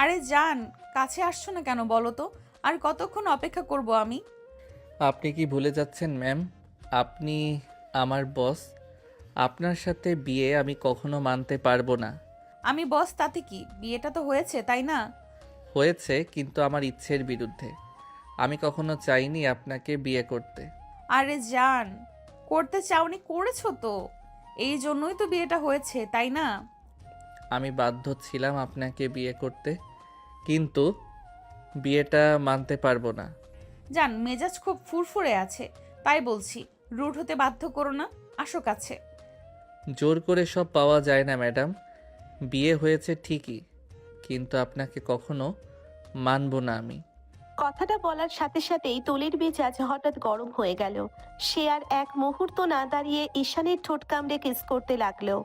আরে জান, কাছে আসছো না কেন বলো তো? আর কতক্ষণ অপেক্ষা করব আমি? আপনি কি ভুলে যাচ্ছেন ম্যাম? আপনি আমার বস। আপনার সাথে বিয়ে আমি কখনো মানতে পারবো না। আমি বস তাতে কি, বিয়েটা তো হয়েছে তাই না? হয়েছে, কিন্তু আমার ইচ্ছের বিরুদ্ধে। আমি কখনো চাইনি আপনাকে বিয়ে করতে। আরে জান, করতে চাওনি, করেছো তো। এই জন্যই তো বিয়েটা হয়েছে তাই না? আমি বাধ্য ছিলাম আপনাকে বিয়ে করতে, কিন্তু বিয়েটা মানতে পারবো না। জান, মেজাজ খুব ফুরফুরে আছে, তাই বলছি। রুড হতে বাধ্য করো না, আসো কাছে। জোর করে সব পাওয়া যায় না ম্যাডাম। বিয়ে হয়েছে ঠিকই, কিন্তু আপনাকে কখনো মানব না আমি। কথাটা বলার সাথে সাথেই তুলির মেজাজ হঠাৎ গরম হয়ে গেল। সে আর এক মুহূর্ত না দাঁড়িয়ে ঈশানের ঠোঁট কামড়ে কিস করতে লাগলো।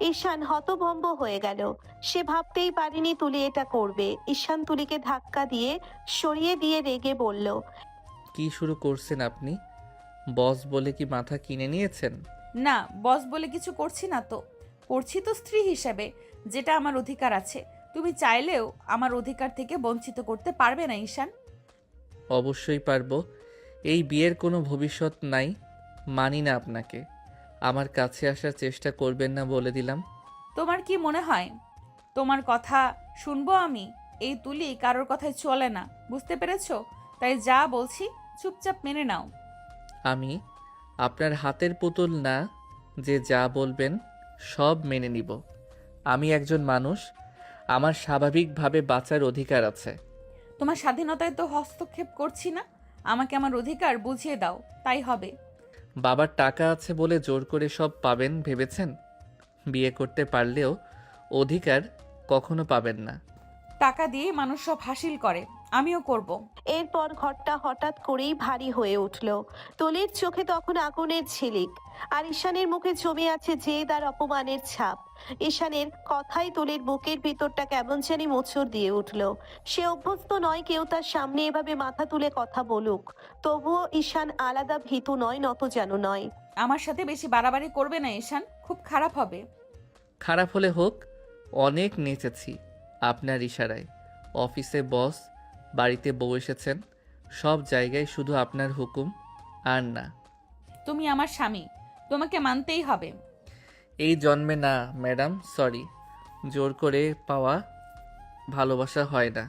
ঈশান হতভম্ব হয়ে গেল। সে ভাবতেই পারেনি তুলি এটা করবে। ঈশান তুলিকে ধাক্কা দিয়ে সরিয়ে দিয়ে রেগে বলল, কি শুরু করছেন আপনি? বস বলে কি মাথা কিনে নিয়েছেন? না, বস বলে কিছু করছি না তো। করছি তো স্ত্রী হিসেবে, যেটা আমার অধিকার আছে। তুমি চাইলেও আমার অধিকার থেকে বঞ্চিত করতে পারবে না ঈশান। অবশ্যই পারবো। এই বিয়ের কোনো ভবিষ্যৎ নাই। মানি না আপনাকে। আমার কাছে আসার চেষ্টা করবেন না বলে দিলাম। তোমার কি মনে হয় তোমার কথা শুনবো আমি? এই তুলি কারোর কথায় চলে না, বুঝতে পেরেছো? তাই যা বলছি চুপচাপ মেনে নাও। আমি আপনার হাতের পুতুল না, যে যা বলবেন সব মেনে নিব। আমি একজন মানুষ, আমার স্বাভাবিকভাবে বাঁচার অধিকার আছে। তোমার স্বাধীনতায় তো হস্তক্ষেপ করছি না। আমাকে আমার অধিকার বুঝিয়ে দাও, তাই হবে। বাবার টাকা আছে বলে জোর করে সব পাবেন ভেবেছেন? বিয়ে করতে পারলেও অধিকার কখনো পাবেন না। টাকা দিয়ে মানুষ সব হাসিল করে, আমিও করব। এরপর ঘরটা হঠাৎ করেই ভারী হয়ে উঠল। তুলির চোখে তখন আগুনের ঝিলিক, আর ঈশানের মুখে জমে আছে জেদ আর অপমানের ছাপ। ঈশানের কথাই তুলির বুকের ভিতরটা কেমন জানি মোচড় দিয়ে উঠল। সে অভ্যস্ত নয় কেউ তার সামনে এভাবে মাথা তুলে কথা বলুক। তবুও ঈশান আলাদা ভীতু নয়, নত যেন নয়। আমার সাথে বেশি বাড়াবাড়ি করবে না ঈশান, খুব খারাপ হবে। খারাপ হলে হোক, অনেক নেচেছি আপনার ইশারায়। অফিসে বস, বাড়িতে বউ এসেছেন, সব জায়গায় শুধু আপনার হুকুম আর না। তুমি আমার স্বামী, তোমাকে মানতেই হবে। এই জন্মে না ম্যাডাম, সরি। জোর করে পাওয়া ভালোবাসা হয় না।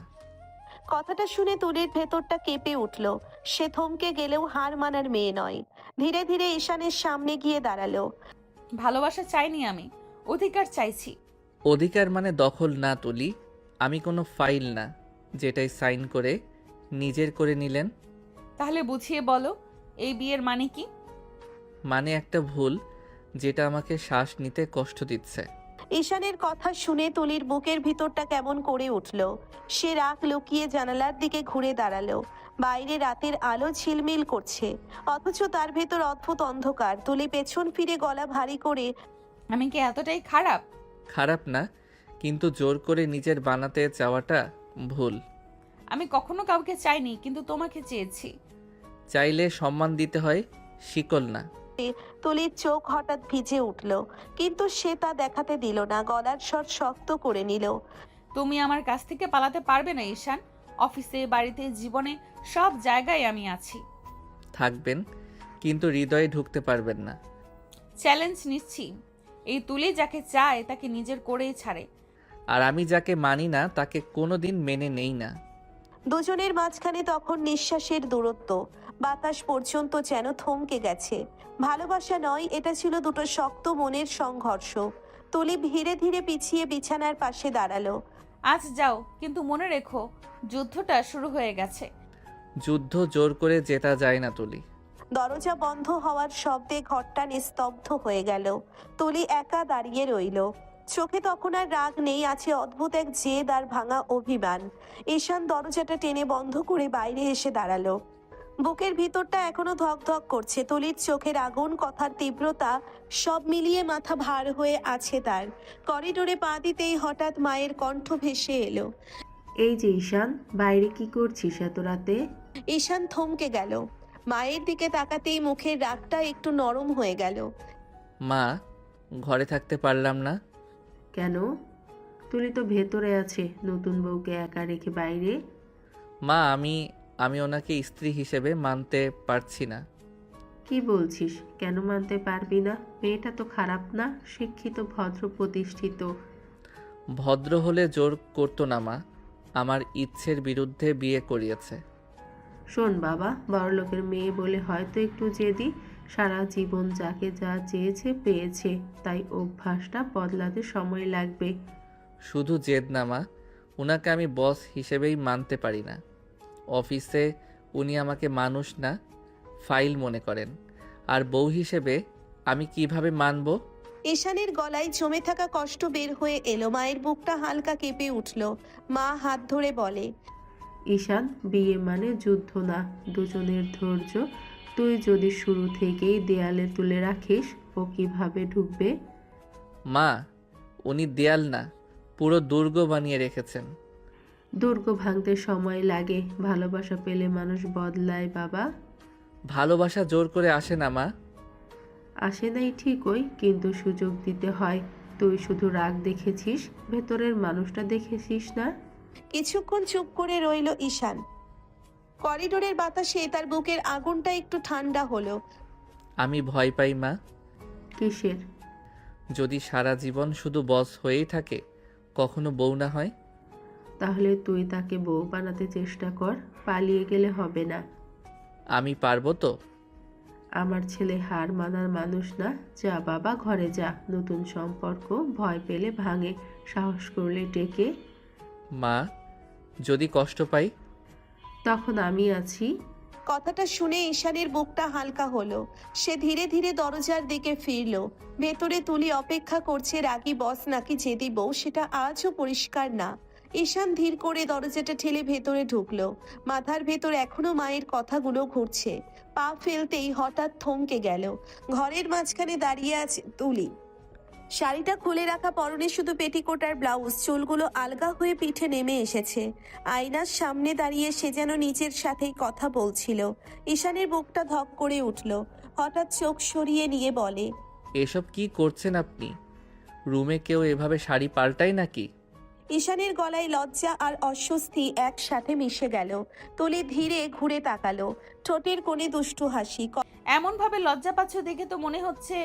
কথাটা শুনে তুলির ভেতরটা কেঁপে উঠল। সে থমকে গেলেও হার মানার মেয়ে নয়। ধীরে ধীরে ঈশানের সামনে গিয়ে দাঁড়ালো। ভালোবাসা চাইনি আমি, অধিকার চাইছি। অধিকার মানে দখল না তুলি। আমি কোনো ফাইল না, যেটাই সাইন করে নিজের করে নিলেন। তাহলে বুঝিয়ে বলো, এই বিয়ের মানে কি? মানে একটা ভুল, যেটা আমাকে শ্বাস নিতে কষ্ট দিচ্ছে। ঈশানের কথা শুনে তুলির বুকের ভিতরটা কেমন করে উঠল। সে রাগ লুকিয়ে জানালার দিকে ঘুরে দাঁড়ালো। বাইরে রাতের আলো ঝিলমিল করছে, অথচ তার ভেতর অদ্ভুত অন্ধকার। তুলি পেছন ফিরে গলা ভারী করে, আমি কি এতটাই খারাপ? খারাপ না, কিন্তু জোর করে নিজের বানাতে চাওয়াটা ভুল। আমি কখনো কাউকে চাইনি, কিন্তু তোমাকে চেয়েছি। চাইলে সম্মান দিতে হয়, শিকল না। তুলির চোখ হঠাৎ ভিজে উঠল, কিন্তু সে তা দেখাতে দিল না। গলার স্বর শক্ত করে নিল। তুমি আমার কাছ থেকে পালাতে পারবে না ঈশান। অফিসে, বাড়িতে, জীবনে সব জায়গায় আমি আছি। থাকবেন, কিন্তু হৃদয়ে ঢুকতে পারবেন না। চ্যালেঞ্জ নিচ্ছি, এই তুলি যাকে চায় তাকে নিজের করেই ছাড়ে। আর আমি যাকে মানি না তাকে কোনোদিন মেনে নেই না। দুজনের মাঝখানে তখন নিঃশ্বাসের দূরত্ব। বাতাস পর্যন্ত যেন থমকে গেছে। ভালোবাসা নয়, এটা ছিল দুটো শক্ত মনের সংঘর্ষ। তুলি ধীরে ধীরে পিছিয়ে বিছানার পাশে দাঁড়ালো। আজ যাও, কিন্তু মনে রেখো, যুদ্ধটা শুরু হয়ে গেছে। যুদ্ধ জোর করে জেতা যায় না তুলি। দরজা বন্ধ হওয়ার শব্দে ঘরটা নিস্তব্ধ হয়ে গেল। তুলি একা দাঁড়িয়ে রইল। চোখে তখন আর রাগ নেই, আছে অদ্ভুত এক জেদ আর ভাঙা অভিমান। ঈশান দরজাটা টেনে বন্ধ করে বাইরে এসে দাঁড়ালো। বুকের ভিতরটা এখনো ধক ধক করছে। তুলির চোখের আগুন, কথার তীব্রতা, সব মিলিয়ে মাথা ভার হয়ে আছে তার। করিডোরে পা দিতেই হঠাৎ মায়ের কণ্ঠ ভেসে এলো। এই যে ঈশান, বাইরে কি করছিস এত রাতে? ঈশান থমকে গেল। মায়ের দিকে তাকাতেই মুখের রাগটা একটু নরম হয়ে গেল। মা, ঘরে থাকতে পারলাম না। কেন? তুলি তো ভেতরে আছে, নতুন বউকে একা রেখে বাইরে? মা, আমি ওনাকে স্ত্রী হিসেবে মানতে পারছি না। কি বলছিস? কেন মানতে পারবি না? মেয়েটা তো খারাপ না, শিক্ষিত, ভদ্র, প্রতিষ্ঠিত। ভদ্র হলে জোর করতো না মা, আমার ইচ্ছের বিরুদ্ধে বিয়ে করিয়েছে। শোন বাবা, বড়লোকের মেয়ে বলে হয়তো একটু জেদি, সারা জীবন যাকে যা চেয়েছে পেয়েছে, তাই অভ্যাসটা বদলাতে সময় লাগবে। শুধু জেদ না মা, ওনাকে আমি বস হিসেবেই মানতে পারি না। অফিসে উনি আমাকে মানুষ না, ফাইল মনে করেন। আর বউ হিসেবে আমি কিভাবে মানব? ঈশানের গলায় জমে থাকা কষ্ট বের হয়ে এলো। মায়ের বুকটা হালকা কেঁপে উঠল। মা হাত ধরে বলে, ঈশান, বিয়ে মানে যুদ্ধ না, দুজনের ধৈর্য। তুই যদি শুরু থেকেই দেয়ালে তুলে রাখিস, ও কিভাবে ঢুকবে? মা, উনি দেয়াল না, পুরো দুর্গ বানিয়ে রেখেছেন। দুর্গ ভাঙতে সময় লাগে, ভালোবাসা পেলে মানুষ বদলায় বাবা। ভালোবাসা জোর করে আসে না মা। আসে নাই ঠিকই, কিন্তু সুযোগ দিতে হয়। তুই শুধু রাগ দেখেছিস, ভেতরের মানুষটা দেখেছিস না। কিছুক্ষণ চুপ করে রইল ঈশান। করিডোরের বাতাসে তার বুকের আগুনটা একটু ঠান্ডা হলো। আমি ভয় পাই মা, কিসের? যদি সারা জীবন শুধু বস হয়েই থাকে, কখনো বউ না হয়। তাহলে তুই তাকে বউ বানাতে চেষ্টা কর, পালিয়ে গেলে হবে না। আমি পারবো তো? আমার ছেলে হার মানার মানুষ না। যা বাবা, ঘরে যা। নতুন সম্পর্ক ভয় পেলে ভাঙে, সাহস করলে টেকে। মা, যদি কষ্ট পাই? তখন আমি আছি। কথাটা শুনে ঈশানের বুকটা হালকা হলো। সে ধীরে ধীরে দরজার দিকে ফিরল। ভেতরে তুলি অপেক্ষা করছে, রাগী বস নাকি জেদি বউ সেটা আজও পরিষ্কার না। ঈশান ধীর করে দরজাটা ঠেলে ভেতরে ঢুকলো। মাথার ভেতর এখনো মায়ের কথাগুলো ঘুরছে। পা ফেলতেই হঠাৎ থমকে গেল। ঘরের মাঝখানে দাঁড়িয়ে আছে তুলি। শাড়িটা খুলে রাখা, পরনে শুধু পেটিকোট আর ব্লাউজ, চুলগুলো আলগা হয়ে পিঠে নেমে এসেছে। আয়নার সামনে দাঁড়িয়ে সে যেন নিজের সাথেই কথা বলছিল। ঈশানের বুকটা ধক করে উঠল। হঠাৎ চোখ সরিয়ে নিয়ে বলে, এসব কি করছেন আপনি? রুমে কেউ এভাবে শাড়ি পাল্টায় নাকি? ঈশানের গলায় লজ্জা আর অস্বস্তি একসাথে মিশে গেল। তুলি ধীরে ঘুরে তাকালো, ঠোঁটের কোণে দুষ্টু হাসি। এমনভাবে লজ্জা পাচ্ছ দেখে তো মনে হচ্ছে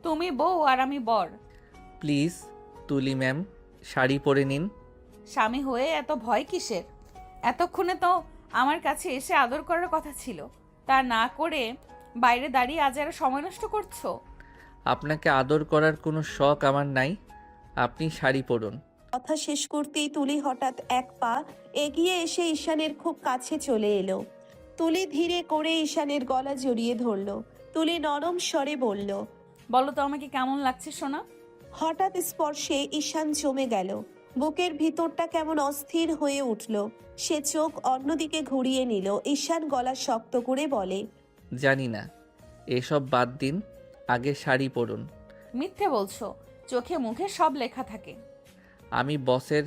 তুমি বউ আর আমি বর। প্লিজ তুলি ম্যাম, শাড়ি পরে নিন। স্বামী হয়ে এত ভয় কিসের? এতক্ষণে তো আমার কাছে এসে আদর করার কথা ছিল, তা না করে বাইরে দাঁড়িয়ে আজ আর সময় নষ্ট করছো। আপনাকে আদর করার কোনো শখ আমার নাই, আপনি শাড়ি পরুন। কথা শেষ করতেই তুলি হঠাৎ এক পা এগিয়ে এসে ঈশানের খুব কাছে চলে এলো। তুলি ধীরে করে ঈশানের গলা জড়িয়ে ধরলো। তুলি নরম স্বরে বলল, বলো তো আমাকে কেমন লাগছে সোনা? হঠাৎ স্পর্শে ঈশান জমে গেল। বুকের ভিতরটা কেমন অস্থির হয়ে উঠল। সে চোখ অন্যদিকে ঘুরিয়ে নিল। ঈশান গলা শক্ত করে বলে, জানি না, এসব বাদ দিন, আগে শাড়ি পরুন। মিথ্যে বলছো, চোখে মুখে সব লেখা থাকে। আমি বসের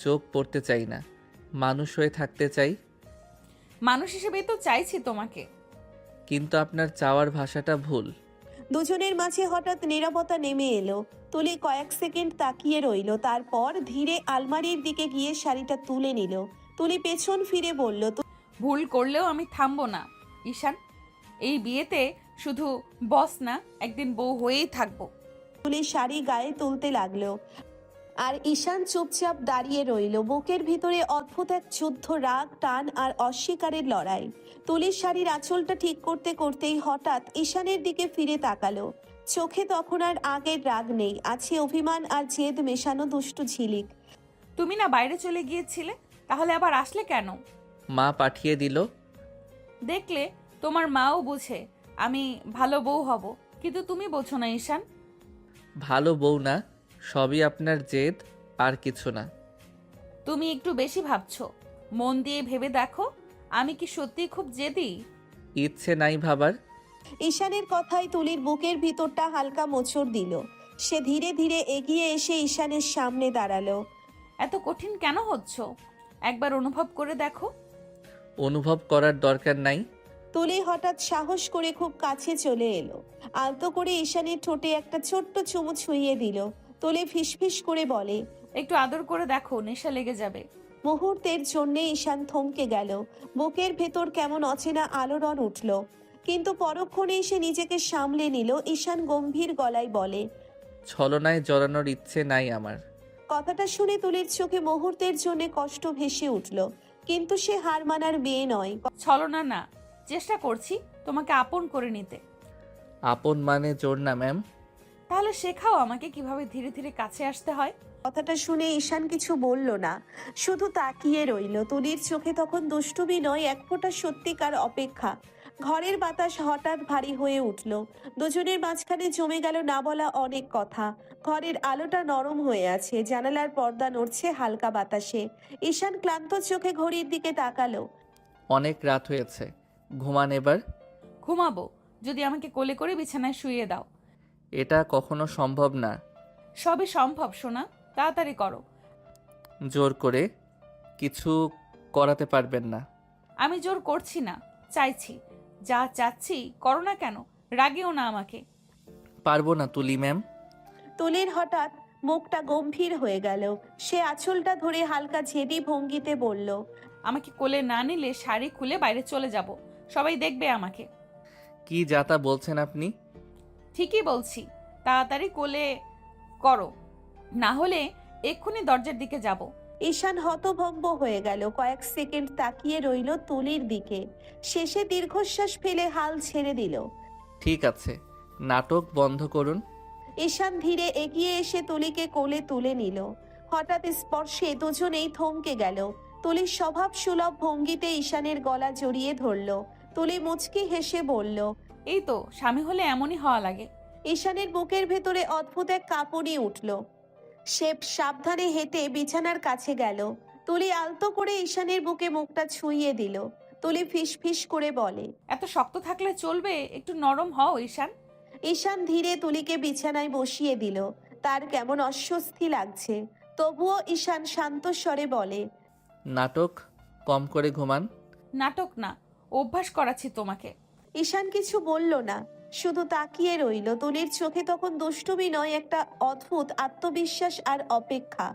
চোখ পড়তে চাই না, মানুষ হয়ে থাকতে চাই। মানুষ হিসেবেই তো চাইছি তোমাকে। কিন্তু আপনার চাওয়ার ভাষাটা ভুল। দুজনের মাঝে হঠাৎ নীরবতা নেমে এলো। তুলি কয়েক সেকেন্ড তাকিয়ে রইল, তারপর ধীরে আলমারির দিকে গিয়ে শাড়িটা তুলে নিল। তুলি পেছন ফিরে বলল, ভুল করলেও আমি থামবো না ঈশান। এই বিয়েতে শুধু বস না, একদিন বউ হয়েই থাকবো। তুলি শাড়ি গায়ে তুলতে লাগলো। আর ঈশান চুপচাপ দাঁড়িয়ে রইল। বুকের ভিতরে অদ্ভুত এক যুদ্ধ, রাগ, টান আর অস্বীকারের লড়াই। তুলির শাড়ির আঁচলটা ঠিক করতে করতেই হঠাৎ ঈশানের দিকে ফিরে তাকালো। চোখে তখন আর আগের রাগ নেই, আছে অভিমান আর জেদ মেশানো দুষ্টু ঝিলিক। তুমি না বাইরে চলে গিয়েছিলে, তাহলে আবার আসলে কেন? মা পাঠিয়ে দিল। দেখলে, তোমার মাও বুঝে আমি ভালো বউ হব, কিন্তু তুমি বোঝো না ঈশান। ভালো বউ না, সবই আপনার জেদ, আর কিছু না। তুমি একটু বেশি ভাবছো। মন দিয়ে ভেবে দেখো, আমি কি সত্যি খুব জেদি? ইচ্ছে নাই ভাবার। ঈশানের কথায় তুলির বুকের ভিতরটা হালকা মোচড় দিল। সে ধীরে ধীরে এগিয়ে এসে ঈশানের সামনে দাঁড়ালো। এত কঠিন কেন হচ্ছ? একবার অনুভব করে দেখো। অনুভব করার দরকার নাই। তুলি হঠাৎ সাহস করে খুব কাছে চলে এলো। আলতো করে ঈশানের ঠোঁটে একটা ছোট্ট চুমু ছুঁয়ে দিল। তুলি ফিসফিস করে বলে, একটু আদর করে দেখো, নেশা লেগে যাবে। মুহূর্তের জন্য ঈশান থমকে গেল। বুকের ভেতর কেমন অচেনা আলোড়ন উঠল, কিন্তু পরক্ষণে সে নিজেকে সামলে নিল। ঈশান গম্ভীর গলায় বলে, ছলনায় জড়ানোর ইচ্ছে নাই আমার। কথাটা শুনে তুলির চোখে মুহূর্তের জন্য কষ্ট ভেসে উঠল, কিন্তু সে হার মানার মেয়ে নয়। ছলনা না, চেষ্টা করছি তোমাকে আপন করে নিতে। আপন মানে জোর না ম্যাম। তাহলে শেখাও আমাকে কিভাবে ধীরে ধীরে কাছে আসতে হয়। কথাটা শুনে ঈশান কিছু বলল না, শুধু তাকিয়ে রইল। তুলির চোখে তখন দুষ্টুমি নয়, এক ফোঁটা সত্যিকার অপেক্ষা। ঘরের বাতাস হঠাৎ ভারী হয়ে উঠল। দুজনের মাঝখানে জমে গেল না বলা অনেক কথা। ঘরের আলোটা নরম হয়ে আছে, জানালার পর্দা নড়ছে হালকা বাতাসে। ঈশান ক্লান্ত চোখে ঘড়ির দিকে তাকালো। অনেক রাত হয়েছে, ঘুমান এবার। ঘুমাবো যদি আমাকে কোলে করে বিছানায় শুইয়ে দাও। এটা কখনো সম্ভব না। সবই সম্ভব সোনা, তাড়াতাড়ি করো। জোর করে কিছু করাতে পারবেন না। আমি জোর করছি না, চাইছি। যা চাচ্ছি করো না কেন, রাগেও না আমাকে। পারবো না তুলি ম্যাম। তুলির হঠাৎ মুখটা গম্ভীর হয়ে গেল। সে আঁচলটা ধরে হালকা ঝেড়ি ভঙ্গিতে বলল, আমাকে কোলে না নিলে শাড়ি খুলে বাইরে চলে যাব, সবাই দেখবে আমাকে। কি যাতা বলছেন আপনি? ঠিকই বলছি, তাড়াতাড়ি কোলে করো, না হলে এক্ষুনি দরজার দিকে যাব। ঈশান হতভম্ব হয়ে গেল। কয়েক সেকেন্ড তাকিয়ে রইল তুলির দিকে, শেষে দীর্ঘশ্বাস ফেলে হাল ছেড়ে দিল। ঠিক আছে, নাটক বন্ধ করুন। ঈশান ধীরে এগিয়ে এসে তুলিকে কোলে তুলে নিল। হঠাৎ স্পর্শে দুজনেই থমকে গেল। তুলির স্বভাব সুলভ ভঙ্গিতে ঈশানের গলা জড়িয়ে ধরল। তুলি মুচকি হেসে বলল, এই তো স্বামী হলে এমনই হওয়া লাগে। ঈশানের বুকের ভেতরে অদ্ভুত এক কাঁপুনি উঠল। সে সাবধানে হেঁটে বিছানার কাছে গেল। তুলি আলতো করে ঈশানের বুকে মুখটা ছুঁইয়ে দিল। তুলি ফিস ফিস করে বলে, এত শক্ত থাকলে চলবে, একটু নরম হও ঈশান। ঈশান ধীরে তুলিকে বিছানায় বসিয়ে দিল। তার কেমন অস্বস্তি লাগছে, তবুও ঈশান শান্ত স্বরে বলে, নাটক কম করে ঘুমান। নাটক না, অভ্যাস করাচ্ছি তোমাকে। ঈশান কিছু বলল না, শুধু তাকিয়ে রইল। তুলির চোখে তখন দুষ্টুমি নয়, একটা অদ্ভুত আত্মবিশ্বাস আর অপেক্ষা।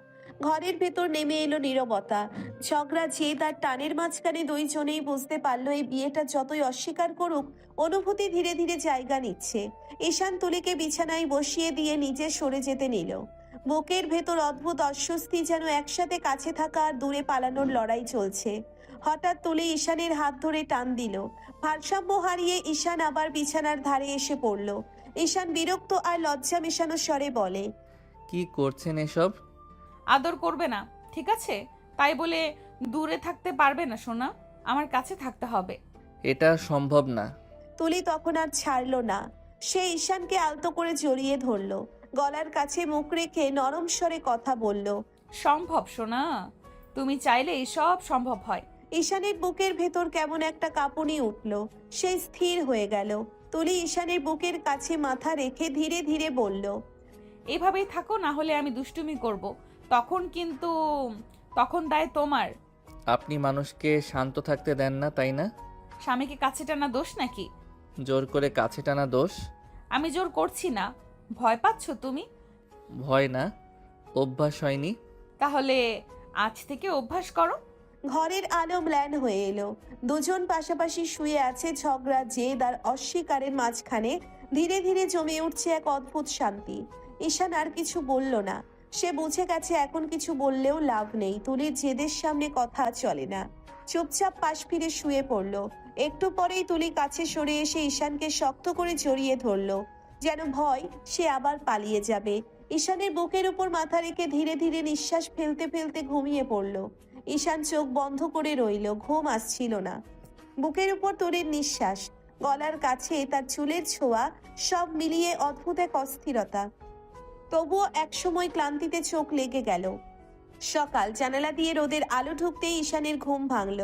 ঘরের ভেতর নেমে এলো নীরবতা। ঝগড়া জেদ আর টানের মাঝখানে দুইজনেই বুঝতে পারলো এই বিয়েটা যতই অস্বীকার করুক, অনুভূতি ধীরে ধীরে জায়গা নিচ্ছে। ঈশান তুলিকে বিছানায় বসিয়ে দিয়ে নিজে সরে যেতে নিল। বুকের ভেতর অদ্ভুত অস্বস্তি, যেন একসাথে কাছে থাকা আর দূরে পালানোর লড়াই চলছে। হঠাৎ তুলি ঈশানের হাত ধরে টান দিল। ভারসাম্য হারিয়ে ঈশান আবার বিছানার ধারে এসে পড়ল। ঈশান বিরক্ত আর লজ্জা মেশানো স্বরে বলে, কি করছেন এসব? আদর করবে না, ঠিক আছে? তাই বলে দূরে থাকতে পারবে না সোনা, আমার কাছে থাকতে হবে। এটা সম্ভব না। তুলি তখন আর ছাড়ল না। সে ঈশানকে আলতো করে জড়িয়ে ধরল, গলার কাছে মুখ রেখে নরম স্বরে কথা বলল, সম্ভব সোনা, তুমি চাইলে সব সম্ভব হয়। ঈশানের বুকের ভেতর কেমন একটা কাঁপুনি উঠল। সে স্থির হয়ে গেল। তুলি ঈশানের বুকের কাছে মাথা রেখে ধীরে ধীরে বলল, এভাবেই থাকো, না হলে আমি দুষ্টুমি করব, তখন দায় তোমার। আপনি মানুষকে শান্ত থাকতে দেন না, তাই না? স্বামীকে কাছে টানা দোষ নাকি? জোর করে কাছে টানা দোষ। আমি জোর করছি না। ভয় পাচ্ছ তুমি? ভয় না, অভ্যাস হয়নি। তাহলে আজ থেকে অভ্যাস করো। ঘরের আলো ম্লান হয়ে এলো। দুজন পাশাপাশি শুয়ে আছে। ঝগড়া জেদ আর অস্বীকারের মাঝখানে ধীরে ধীরে জমে উঠছে এক অদ্ভুত শান্তি। ঈশান আর কিছু বলল না। সে বুঝে গেছে এখন কিছু বললেও লাভ নেই। তুলির জেদের সামনে কথা চলে না। চুপচাপ পাশ ফিরে শুয়ে পড়ল। একটু পরেই তুলি কাছে সরে এসে ঈশানকে শক্ত করে জড়িয়ে ধরল, যেন ভয় সে আবার পালিয়ে যাবে। ঈশানের বুকের উপর মাথা রেখে ধীরে ধীরে নিঃশ্বাস ফেলতে ফেলতে ঘুমিয়ে পড়ল। ঈশান চোখ বন্ধ করে রইল, ঘুম আসছিল না। বুকের উপর তুলির নিঃশ্বাস, গলার কাছে তার চুলের ছোঁয়া, সব মিলিয়ে অদ্ভুত এক অস্থিরতা। তবুও একসময় ক্লান্তিতে চোখ লেগে গেল। সকাল, জানালা দিয়ে রোদের আলো ঢুকতেই ঈশানের ঘুম ভাঙল।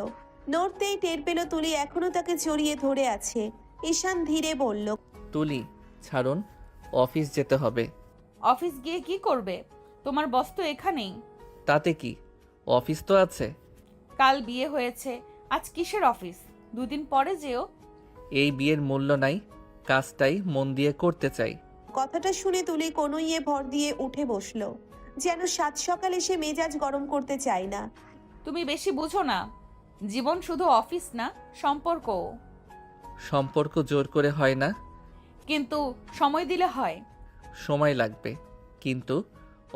নড়তেই টের পেল তুলি এখনো তাকে জড়িয়ে ধরে আছে। ঈশান ধীরে বলল, তুলি ছাড়ুন, অফিস যেতে হবে। অফিস গিয়ে কি করবে? তোমার বস তো এখানেই। তাতে কি, অফিস তো আছে। কাল বিয়ে হয়েছে, আজ কিসের অফিস? দুদিন পরে যেও। এই বিয়ের মূল্য নাই, কাজটাই মন দিয়ে করতে চাই। কথাটা শুনে তুলি কনুইয়ে ভর দিয়ে উঠে বসলো। যেন সাত সকালে সে মেজাজ গরম করতে চায় না। তুমি বেশি বুঝো না, জীবন শুধু অফিস না, সম্পর্কও। সম্পর্ক জোর করে হয় না। কিন্তু সময় দিলে হয়। সময় লাগবে, কিন্তু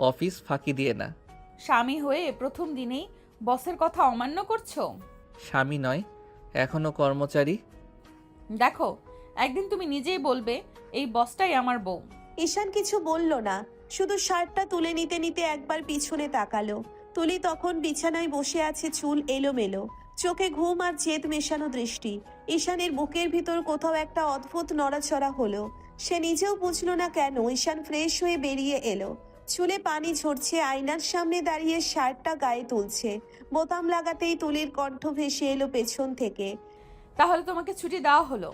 অফিস ফাঁকি দিয়ে না। স্বামী হয়ে প্রথম দিনেই বসের কথা অমান্য করছো। স্বামী নয়, এখনো কর্মচারী। দেখো, একদিন তুমি নিজেই বলবে এই বসটাই আমার বউ। ঈশান কিছু বলল না, শুধু শার্টটা তুলে নিতে নিতে একবার পিছনে তাকালো। তুলি তখন বিছানায় বসে আছে, চুল এলোমেলো, চোখে ঘুম আর জেদ মেশানো দৃষ্টি। ঈশানের বুকের ভিতর কোথাও একটা অদ্ভুত নড়াচড়া হলো। সে নিজেও বুঝলো না কেন। ঈশান ফ্রেশ হয়ে বেরিয়ে এলো, চুলে পানি ঝরছে, আয়নার সামনে দাঁড়িয়ে শার্টটা গায়ে তুলছে। বোতাম লাগাতেই তুলির কণ্ঠ ভেসে এলো পেছন থেকে। তাহলে তোমাকে ছুটি দেওয়া হলো?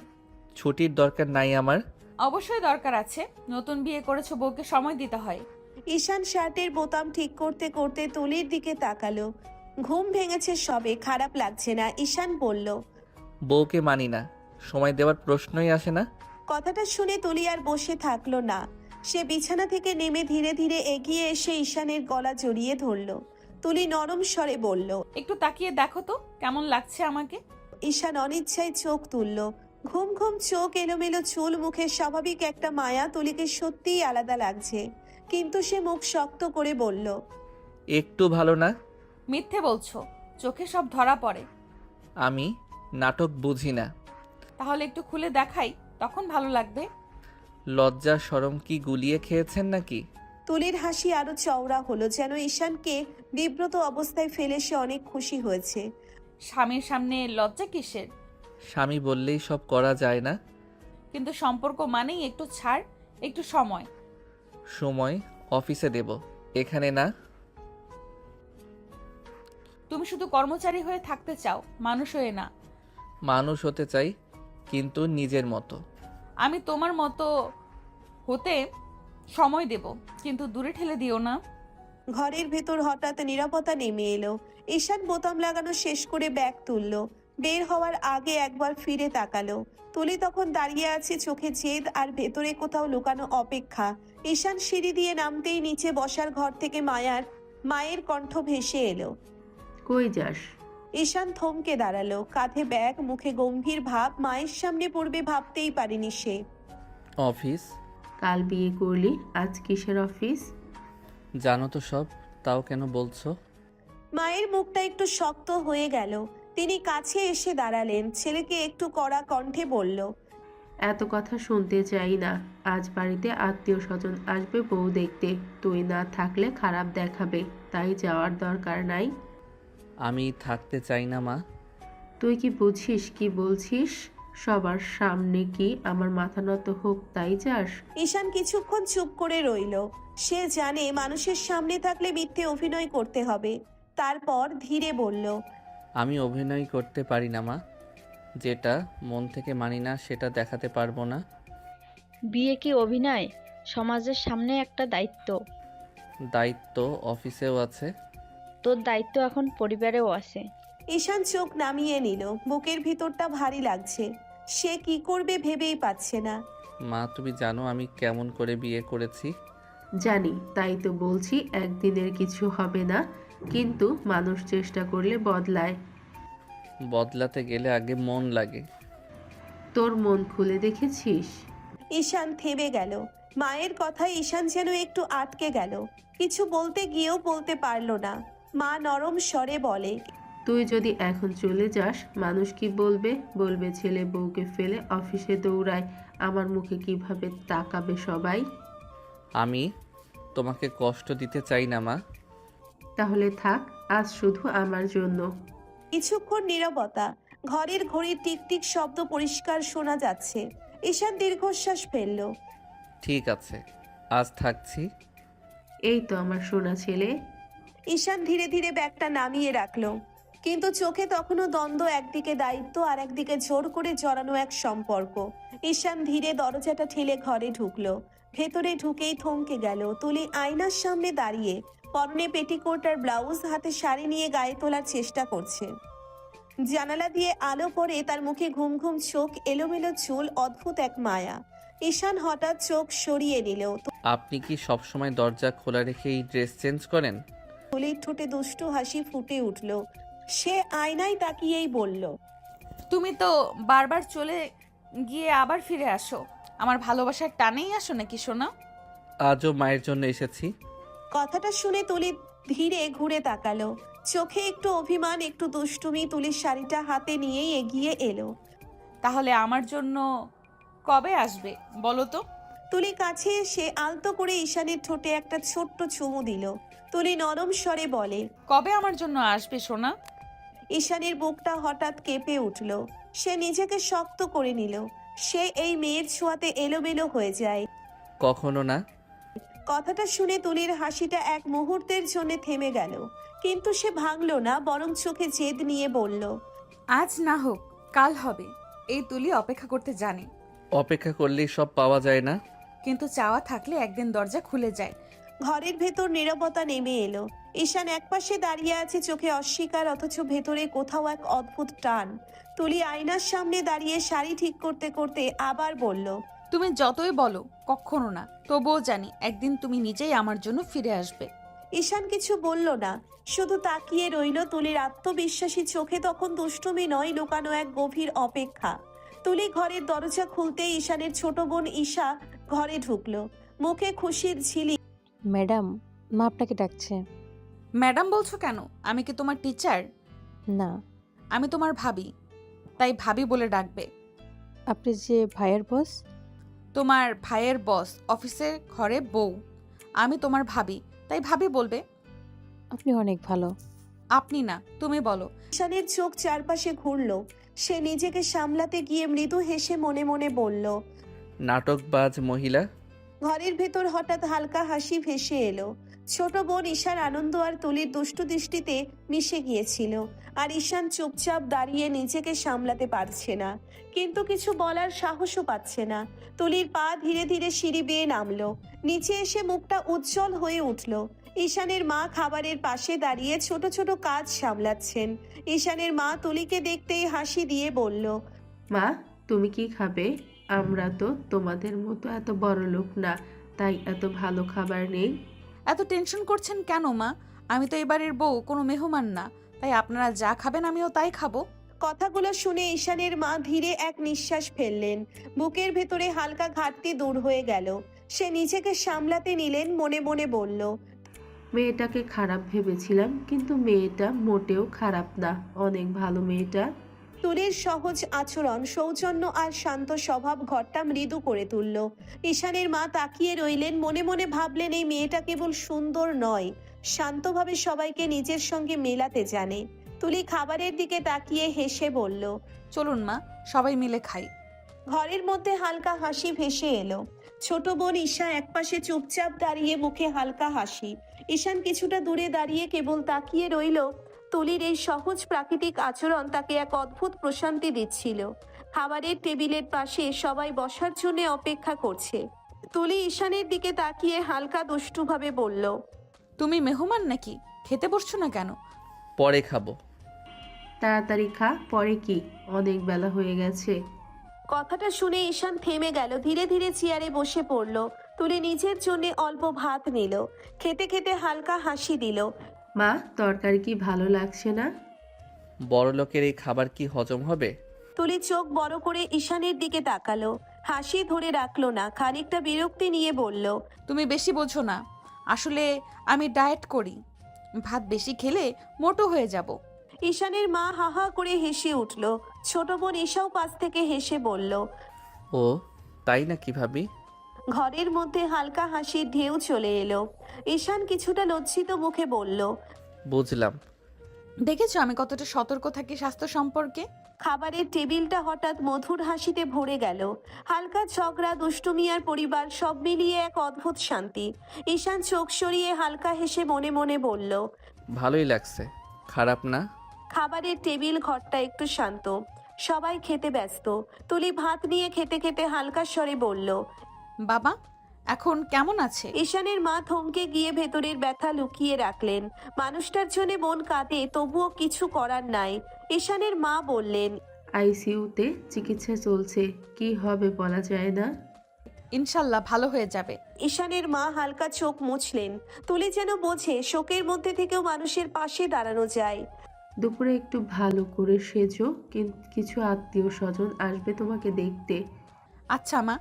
ছুটির দরকার নাই আমার। অবশ্যই দরকার আছে, নতুন বিয়ে করেছো, বউকে সময় দিতে হয়। ঈশান শার্টের বোতাম ঠিক করতে করতে তুলির দিকে তাকালো। ঘুম ভেঙেছে সবে, খারাপ লাগছে না। ঈশান বলল, বউকে মানি না, সময় দেওয়ার প্রশ্নই আসে না। কথাটা শুনে তুলি আর বসে থাকলো না। সে বিছানা থেকে নেমে ধীরে ধীরে এগিয়ে এসে ঈশানের গলা জড়িয়ে ধরল। তুলি নরম স্বরে বলল, একটু তাকিয়ে দেখো তো কেমন লাগছে আমাকে। ঈশান অনিচ্ছায় চোখ তুলল। ঘুম ঘুম চোখ, এলোমেলো চুল, মুখে স্বাভাবিক একটা মায়া। তুলিকে সত্যিই আলাদা লাগছে, কিন্তু সে মুখ শক্ত করে বলল, একটু ভালো না। মিথ্যে বলছো, চোখে সব ধরা পড়ে। আমি নাটক বুঝি না। তাহলে একটু খুলে দেখাই, তখন ভালো লাগবে। লজ্জা শরম কি গুলিয়ে খেয়েছেন নাকি? তুলির হাসি আরো চওড়া হলো, যেন ঈশানকে বিব্রত অবস্থায় ফেলে সে অনেক খুশি হয়েছে। স্বামীর সামনে লজ্জা কিসের? স্বামী বললেই সব করা যায় না। কিন্তু সম্পর্ক মানেই একটু ছাড়, একটু সময়। সময় অফিসে দেব, এখানে না। তুমি শুধু কর্মচারী হয়ে থাকতে চাও, মানুষ হয়ে না। মানুষ হতে চাই, কিন্তু নিজের মতো। আমি তোমার মতো হতে সময় দেব, কিন্তু দূরে ঠেলে দিও না। ঘরের ভেতর হঠাৎ নীরবতা নেমে এলো। ঈশান বোতাম লাগানো শেষ করে ব্যাগ তুলল। বের হওয়ার আগে একবার ফিরে তাকালো। তুলি তখন দাঁড়িয়ে আছে, চোখে জেদ আর ভেতরে কোথাও লুকানো অপেক্ষা। ঈশান সিঁড়ি দিয়ে নামতেই নিচে বসার ঘর থেকে মায়ের কণ্ঠ ভেসে এলো। কই যাস? ঈশান থমকে দাঁড়ালো, কাঁধে ব্যাগ, মুখে গম্ভীর ভাব। মায়ের সামনে পড়বে ভাবতেই পারেনি সে। অফিস। কাল বিয়ে করলি, আজ কিসের অফিস? জানো তো সব, তাও কেন বলছো? মায়ের মুখটা একটু শক্ত হয়ে গেল। তিনি কাছে এসে দাঁড়ালেন, ছেলেকে একটু কড়া কণ্ঠে বলল, এত কথা শুনতে চাই না। আজ বাড়িতে আত্মীয় স্বজন আসবে বউ দেখতে, তুই না থাকলে খারাপ দেখাবে, তাই যাওয়ার দরকার নাই। আমি থাকতে চাই না মা। তুই কি বুঝিস কি বলছিস? সবার সামনে কি আমার মাথা নত হোক তাই যাস? ঈশান কিছুক্ষণ চুপ করে রইল। সে জানে মানুষের সামনে থাকলে মিথ্যে অভিনয় করতে হবে। তারপর ধীরে বলল, আমি অভিনয় করতে পারি না মা। যেটা মন থেকে মানি না সেটা দেখাতে পারবো না। বিয়ে কি অভিনয়? সমাজের সামনে একটা দায়িত্ব। দায়িত্ব অফিসেও আছে। তোর দায়িত্ব এখন পরিবারেও আছে। ঈশান চোখ নামিয়ে নিল। বুকের ভিতরটা ভারী লাগছে, সে কি করবে ভেবেই পাচ্ছে না। মা তুমি জানো আমি কেমন করে বিয়ে করেছি। জানি, তাই তো বলছি একদিনের কিছু হবে না, কিন্তু মানুষ চেষ্টা করলে বদলায়। বদলাতে গেলে আগে মন লাগে। তোর মন খুলে দেখেছিস? ঈশান থেমে গেল। মায়ের কথায় ঈশান যেন একটু আটকে গেল। কিছু বলতে গিয়েও বলতে পারল না। মা নরম স্বরে বলে, তুই যদি এখন চলে যাস, মানুষ কি বলবে? বলবে ছেলে বউকে ফেলে অফিসে দৌড়ায়। আমার মুখে কিভাবে তাকাবে সবাই? আমি তোমাকে কষ্ট দিতে চাই না মা। তাহলে থাক, আজ শুধু আমার জন্য। কিছুক্ষণ নীরবতা। ঘরের ঘড়ির টিকটিক শব্দ পরিষ্কার শোনা যাচ্ছে। ঈশান দীর্ঘশ্বাস ফেলল। ঠিক আছে, আজ থাকছি। এই তো আমার সোনা ছেলে। ঈশান ধীরে ধীরে ব্যাগটা নামিয়ে রাখলো, কিন্তু চোখে তখনও দ্বন্দ্ব, একদিকে দায়িত্ব আর একদিকে জোর করে জড়ানো এক সম্পর্ক। ঈশান ধীরে দরজাটা ঠেলে ঘরে ঢুকলো। ভেতরে ঢুকেই থমকে গেল। তুলি আয়নার সামনে দাঁড়িয়ে, পরনে পেটিকোট আর ব্লাউজ, হাতে শাড়ি নিয়ে গায়ে তোলার চেষ্টা করছে। জানালা দিয়ে আলো পড়ে তার মুখে ঘুম ঘুম চোখ, এলোমেলো চুল, অদ্ভুত এক মায়া। ঈশান হঠাৎ চোখ সরিয়ে নিল। আপনি কি সবসময় দরজা খোলা রেখে এই ড্রেস চেঞ্জ করেন? তুলির ঠোঁটে দুষ্টু হাসি ফুটে উঠল। সে আয়নায় তাকিয়েই বলল, তুমি তো বারবার চলে গিয়ে আবার ফিরে আসো। আমার ভালোবাসার টানেই আসো নাকি সোনা? আজও মায়ের জন্য এসেছি। কথাটা শুনে তুলি ধীরে ঘুরে তাকালো। চোখে একটু অভিমান, একটু দুষ্টুমি। তুলির শাড়িটা হাতে নিয়েই এগিয়ে এলো। তাহলে আমার জন্য কবে আসবে বলো তো? তুলি কাছে এসে আলতো করে ঈশানের ঠোঁটে একটা ছোট্ট চুমু দিল। তুলি নরম স্বরে বলে, কবে আমার জন্য আসবে সোনা? ঈশানের বুকটা হঠাৎ কেঁপে উঠল। সে নিজেকে শক্ত করে নিল। সে এই মেয়ের ছোঁয়াতে এলোমেলো হয়ে যায়। কখনো না। কথাটা শুনে তুলির হাসিটা এক মুহূর্তের জন্য থেমে গেল, কিন্তু সে ভাঙল না, বরং চোখে জেদ নিয়ে বলল, আজ না হোক কাল হবে। এই তুলি অপেক্ষা করতে জানে। অপেক্ষা করলেই সব পাওয়া যায় না। কিন্তু চাওয়া থাকলে একদিন দরজা খুলে যায়। ঘরের ভেতর নীরবতা নেমে এলো। ঈশান একপাশে দাঁড়িয়ে আছে, চোখে অস্বীকার, অথচ ভেতরে কোথাও এক অদ্ভুত টান। তুলি আয়নার সামনে দাঁড়িয়ে শাড়ি ঠিক করতে করতে আবার বলল, তুমি যতই বলো কখনো না, তবুও জানি একদিন তুমি নিজেই আমার জন্য ফিরে আসবে। ঈশান কিছু বলল না, শুধু তাকিয়ে রইল। তুলির আত্মবিশ্বাসী চোখে তখন দুষ্টুমি নয়, লুকানো এক গভীর অপেক্ষা। তুলি ঘরের দরজা খুলতে ঈশানের ছোট বোন ঈশা ঘরে ঢুকলো, মুখে খুশির ঝিলি। ম্যাডাম, মা আপনাকে ডাকছে। ম্যাডাম বলছো কেন? আমি কি তোমার টিচার? না, আমি তোমার ভাবি, তাই ভাবি বলে ডাকবে। আপনি যে ভাইয়ের বস। তোমার ভাইয়ের বস অফিসের ঘরে বউ। আমি তোমার ভাবি, তাই ভাবি বলবে। আপনি অনেক ভালো। আপনি না, তুমি বলো। ঈশানের চোখ চারপাশে ঘুরলো। সে নিজেকে সামলাতে গিয়ে মৃদু হেসে মনে মনে বলল, নাটকবাজ মহিলা। ঘরের ভেতর হঠাৎ হালকা হাসি ভেসে এলো। ছোট বোন ঈশার আনন্দ আর তুলির দুষ্টু দৃষ্টিতে মিশে গিয়েছিল। আর ঈশান চুপচাপ দাঁড়িয়ে নিজেকে সামলাতে পারছে না, কিন্তু কিছু বলার সাহসও পাচ্ছে না। তুলির পা ধীরে ধীরে সিঁড়ি বেয়ে নামলো। নিচে এসে মুখটা উজ্জ্বল হয়ে উঠল। ঈশানের মা খাবারের পাশে দাঁড়িয়ে ছোট ছোট কাজ সামলাচ্ছেন। ঈশানের মা তুলিকে দেখতেই হাসি দিয়ে বলল, মা, তুমি কি খাবে? আমরা তো তোমাদের মতো এত বড় লোক না, তাই এত ভালো খাবার নেই। এত টেনশন করছেন কেন মা? আমি তো এবারের বউ, কোনো মেহমান না। তাই আপনারা যা খাবেন আমিও তাই খাবো। কথাগুলো শুনে ঈশানের মা ধীরে এক নিঃশ্বাস ফেললেন। বুকের ভেতরে হালকা ঘাটতি দূর হয়ে গেল। সে নিজেকে সামলাতে নিলেন, মনে মনে বলল, মেয়েটাকে খারাপ ভেবেছিলাম, কিন্তু মেয়েটা মোটেও খারাপ না, অনেক ভালো মেয়েটা। তুলির সহজ আচরণ, সৌজন্য আর শান্ত স্বভাব ঘরটা মৃদু করে তুলল। ঈশানের মা তাকিয়ে রইলেন, মনে মনে ভাবলেন এই মেয়েটা কেবল সুন্দর নয়, শান্তভাবে সবাইকে নিজের সঙ্গে মেলাতে জানে। তুলি খাবারের দিকে তাকিয়ে হেসে বলল, চলুন মা, সবাই মিলে খাই। ঘরের মধ্যে হালকা হাসি ভেসে এলো। ছোট বোন ঈশা একপাশে চুপচাপ দাঁড়িয়ে, মুখে হালকা হাসি। ঈশান কিছুটা দূরে দাঁড়িয়ে কেবল তাকিয়ে রইল। তুলির এই সহজ প্রাকৃতিক আচরণ তাকে এক অদ্ভুত প্রশান্তি দিচ্ছিল। খাবারের টেবিলের পাশে সবাই বসার জন্য অপেক্ষা করছে। তুলি ঈশানের দিকে তাকিয়ে হালকা দুষ্টুভাবে বলল, তুমি মেহমান নাকি? খেতে বসছো না কেন? পরে খাবো। তাড়াতাড়ি খা, পরে কি? অনেক বেলা হয়ে গেছে। কথাটা শুনে ঈশান থেমে গেল, ধীরে ধীরে চেয়ারে বসে পড়ল। তুলি নিজের জন্য অল্প ভাত নিল, খেতে খেতে হালকা হাসি দিল। মা, তরকারি কি ভালো লাগছে না? বড় লোকের এই খাবার কি হজম হবে? তুলি চোখ বড় করে ঈশানের দিকে তাকালো, হাসি ধরে রাখলো না, খানিকটা বিরক্তি নিয়ে বলল, তুমি বেশি বোঝো না। আসলে আমি ডায়েট করি। ভাত বেশি খেলে মোটো হয়ে যাব। ঈশানের মা হা হা করে হেসে উঠল। ছোট বোন ঈশাও পাশ থেকে হেসে বলল। ও তাই নাকি ভাবি? ঘরের মধ্যে হালকা হাসির ঢেউ চলে এলো। ঈশান কিছুটা লজ্জিত মুখে বলল, বুঝলাম। দেখেছো আমি কতটা সতর্ক থাকি স্বাস্থ্য সম্পর্কে। খাবারের টেবিলটা হঠাৎ মধুর হাসিতে ভরে গেল। হালকা ঝগড়া, দুষ্টুমি আর পরিবার সব মিলিয়ে এক অদ্ভুত শান্তি। ঈশান চোখ সরিয়ে হালকা হেসে মনে মনে বলল, ভালোই লাগছে, খারাপ না। খাবারের টেবিল ঘরটা একটু শান্ত, সবাই খেতে ব্যস্ত। তুলি ভাত নিয়ে খেতে খেতে হালকা স্বরে বলল, বাবা এখন কেমন আছে? ঈশানের মা থমকে গিয়ে ভেতরের ব্যথা লুকিয়ে রাখলেন। মানুষটার জন্য মন কাঁদে, তবুও কিছু করার নাই। ঈশানের মা বললেন, আইসিইউতে চিকিৎসা চলছে, কি হবে বলা যায় না। ইনশাল্লাহ ভালো হয়ে যাবে। ঈশানের মা হালকা চোখ মুছলেন। তুলি যেন বোঝে শোকের মধ্যে থেকেও মানুষের পাশে দাঁড়ানো যায়। দুপুরে একটু ভালো করে সেজো, কিছু আত্মীয় স্বজন আসবে তোমাকে দেখতে। আচ্ছা মা।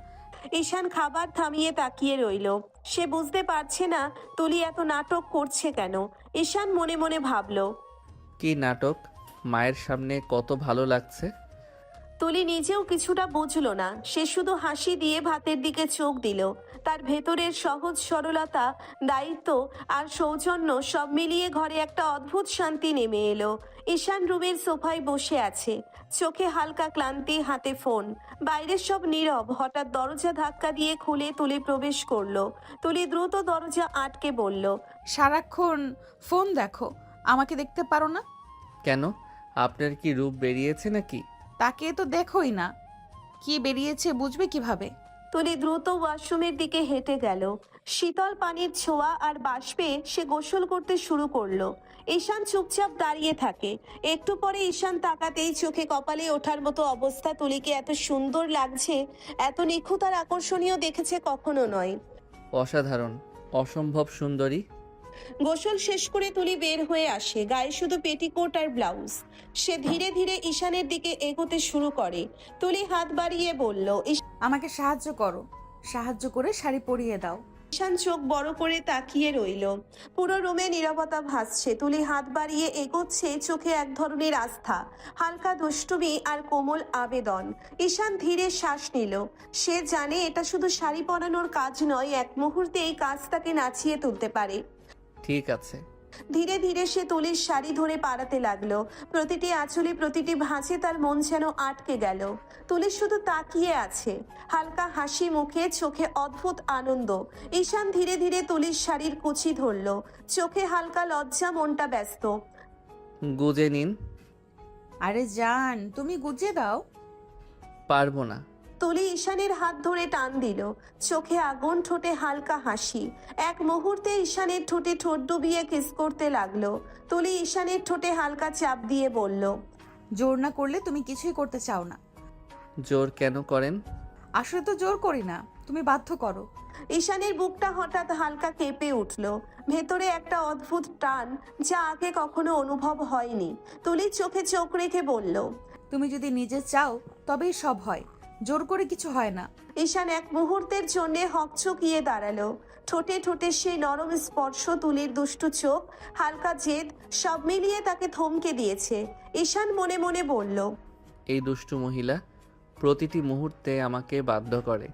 ঈশান খাবার থামিয়ে তাকিয়ে রইল। সে বুঝতে পারছে না তুলি এত নাটক করছে কেন। ঈশান মনে মনে ভাবল। কি নাটক? মায়ের সামনে কত ভালো লাগছে। তুলি নিজেও কিছুটা বুঝলো না। সে শুধু হাসি দিয়ে ভাতের দিকে চোখ দিল। তার ভেতরের সহজ সরলতা, দায়িত্ব আর সৌজন্য সব মিলিয়ে ঘরে একটা অদ্ভুত শান্তি নেমে এলো। ঈশান রুমের সোফায় বসে আছে, চোখে হালকা ক্লান্তি, হাতে ফোন। বাইরের সব নীরব। হঠাৎ দরজা ধাক্কা দিয়ে খুলে তুলি প্রবেশ করলো। তুলি দ্রুত দরজা আটকে বলল, সারাক্ষণ ফোন দেখো, আমাকে দেখতে পারো না? কেন, আপনার কি রূপ বেরিয়েছে নাকি? তাকে তো দেখোই না, কি বেরিয়েছে বুঝবে কিভাবে? তুলি দ্রুত ওয়াশরুমের দিকে হেঁটে গেল। শীতল পানির ছোঁয়া আর বাষ্পে সে গোসল করতে শুরু করলো। ঈশান চুপচাপ দাঁড়িয়ে থাকে। একটু পরে ঈশান তাকাতেই চোখে কপালে ওঠার মতো অবস্থা। তুলিকে এত সুন্দর লাগছে, এত নিখুঁত আর আকর্ষণীয় দেখেছে কখনো নয়। অসাধারণ, অসম্ভব সুন্দরী। গোসল শেষ করে তুলি বের হয়ে আসে, গায়ে শুধু পেটিকোট আর ব্লাউজ। সে ধীরে ধীরে ঈশানের দিকে এগোতে শুরু করে। তুলি হাত বাড়িয়ে বলল, আমাকে সাহায্য করো, সাহায্য করে শাড়ি পরিয়ে দাও। ঈশান চোখ বড় করে তাকিয়ে রইল। পুরো রুমে নীরবতা ভাসছে। তুলি হাত বাড়িয়ে এগোচ্ছে, চোখে এক ধরনের আস্থা, হালকা দুষ্টুমি আর কোমল আবেদন। ঈশান ধীরে শ্বাস নিল। সে জানে এটা শুধু শাড়ি পরানোর কাজ নয়, এক মুহূর্তে এই কাজ তাকে নাচিয়ে তুলতে পারে। ঠিক আছে। ধীরে ধীরে সে তুলির শাড়ি ধরে পাড়াতে লাগলো। প্রতিটি আঁচলে, প্রতিটি ভাঁজে তার মন যেন আটকে গেল। তুলি শুধু তাকিয়ে আছে, হালকা হাসি মুখে, চোখে অদ্ভুত আনন্দ। ঈশান ধীরে ধীরে তুলির শাড়ির কুচি ধরল, চোখে হালকা লজ্জা, মনটা ব্যস্ত। গুজে নিন। আরে জান, তুমি গুজিয়ে দাও। পারবো না। তুলি ঈশানের হাত ধরে টান দিল, চোখে আগুন, ঠোঁটে হালকা হাসি। এক মুহূর্তে ঈশানের ঠোঁটে ঠোঁট ডুবিয়ে কিস করতে লাগলো। তুলি ঈশানের ঠোঁটে হালকা চাপ দিয়ে বলল, জোর না করলে তুমি কিছুই করতে চাও না। জোর কেন করেন? আসলে তো জোর করি না, তুমি বাধ্য করো। ঈশানের বুকটা হঠাৎ হালকা কেঁপে উঠল। ভেতরে একটা অদ্ভুত টান, যা আগে কখনো অনুভব হয়নি। তুলি চোখে চোখ রেখে বলল, তুমি যদি নিজে চাও তবেই সব হয়, জোর করে কিছু হয় না। ঈশান এক মুহূর্তের জন্য হকচকিয়ে দাঁড়ালো। ঠোঁটে ঠোঁটে সেই নরম স্পর্শ, তুলির দুষ্টু চোখ, হালকা জেদ, সব মিলিয়ে তাকে থমকে দিয়েছে। ঈশান মনে মনে বলল, এই দুষ্টু মহিলা প্রতিটি মুহূর্তে আমাকে বাধ্য করে।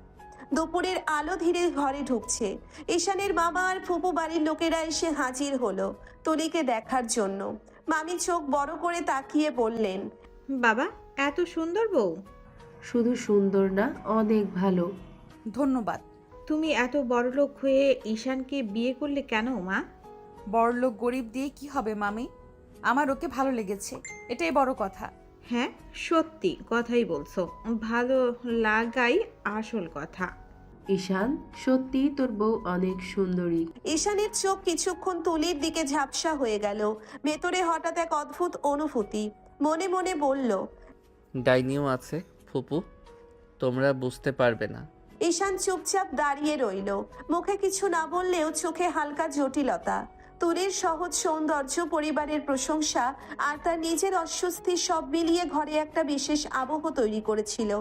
দুপুরের আলো ধীরে ঘরে ঢুকছে। ঈশানের বাবা আর ফুপু বাড়ির লোকেরা এসে হাজির হলো তুলিকে দেখার জন্য। মামি চোখ বড় করে তাকিয়ে বললেন, বাবা, এত সুন্দর বউ। শুধু সুন্দর না, অনেক ভালো। ধন্যবাদ। তুমি এত বড়লোক হয়ে ঈশানকে বিয়ে করলে কেন মা? বড়লোক গরিব দিয়ে কি হবে মামি, আমার ওকে ভালো লেগেছে, এটাই বড় কথা। হ্যাঁ, সত্যি কথাই বলছো, ভালো লাগাই আসল কথা। ঈশান, সত্যি তোর বউ অনেক সুন্দরী। ঈশানের চোখ কিছুক্ষণ তুলির দিকে ঝাপসা হয়ে গেল। ভেতরে হঠাৎ এক অদ্ভুত অনুভূতি। মনে মনে বলল, ডাইনিও আছে ফুপু, তোমরা বুঝতে পারবে না। ঈশান চুপচাপ দাঁড়িয়ে রইল, মুখে কিছু না বললেও চোখে হালকা জটিলতা। তুলির সহজ সৌন্দর্য, পরিবারের প্রশংসা আর তার নিজের অস্বস্তি সব মিলিয়ে ঘরে একটা বিশেষ আবহ তৈরি করেছিল।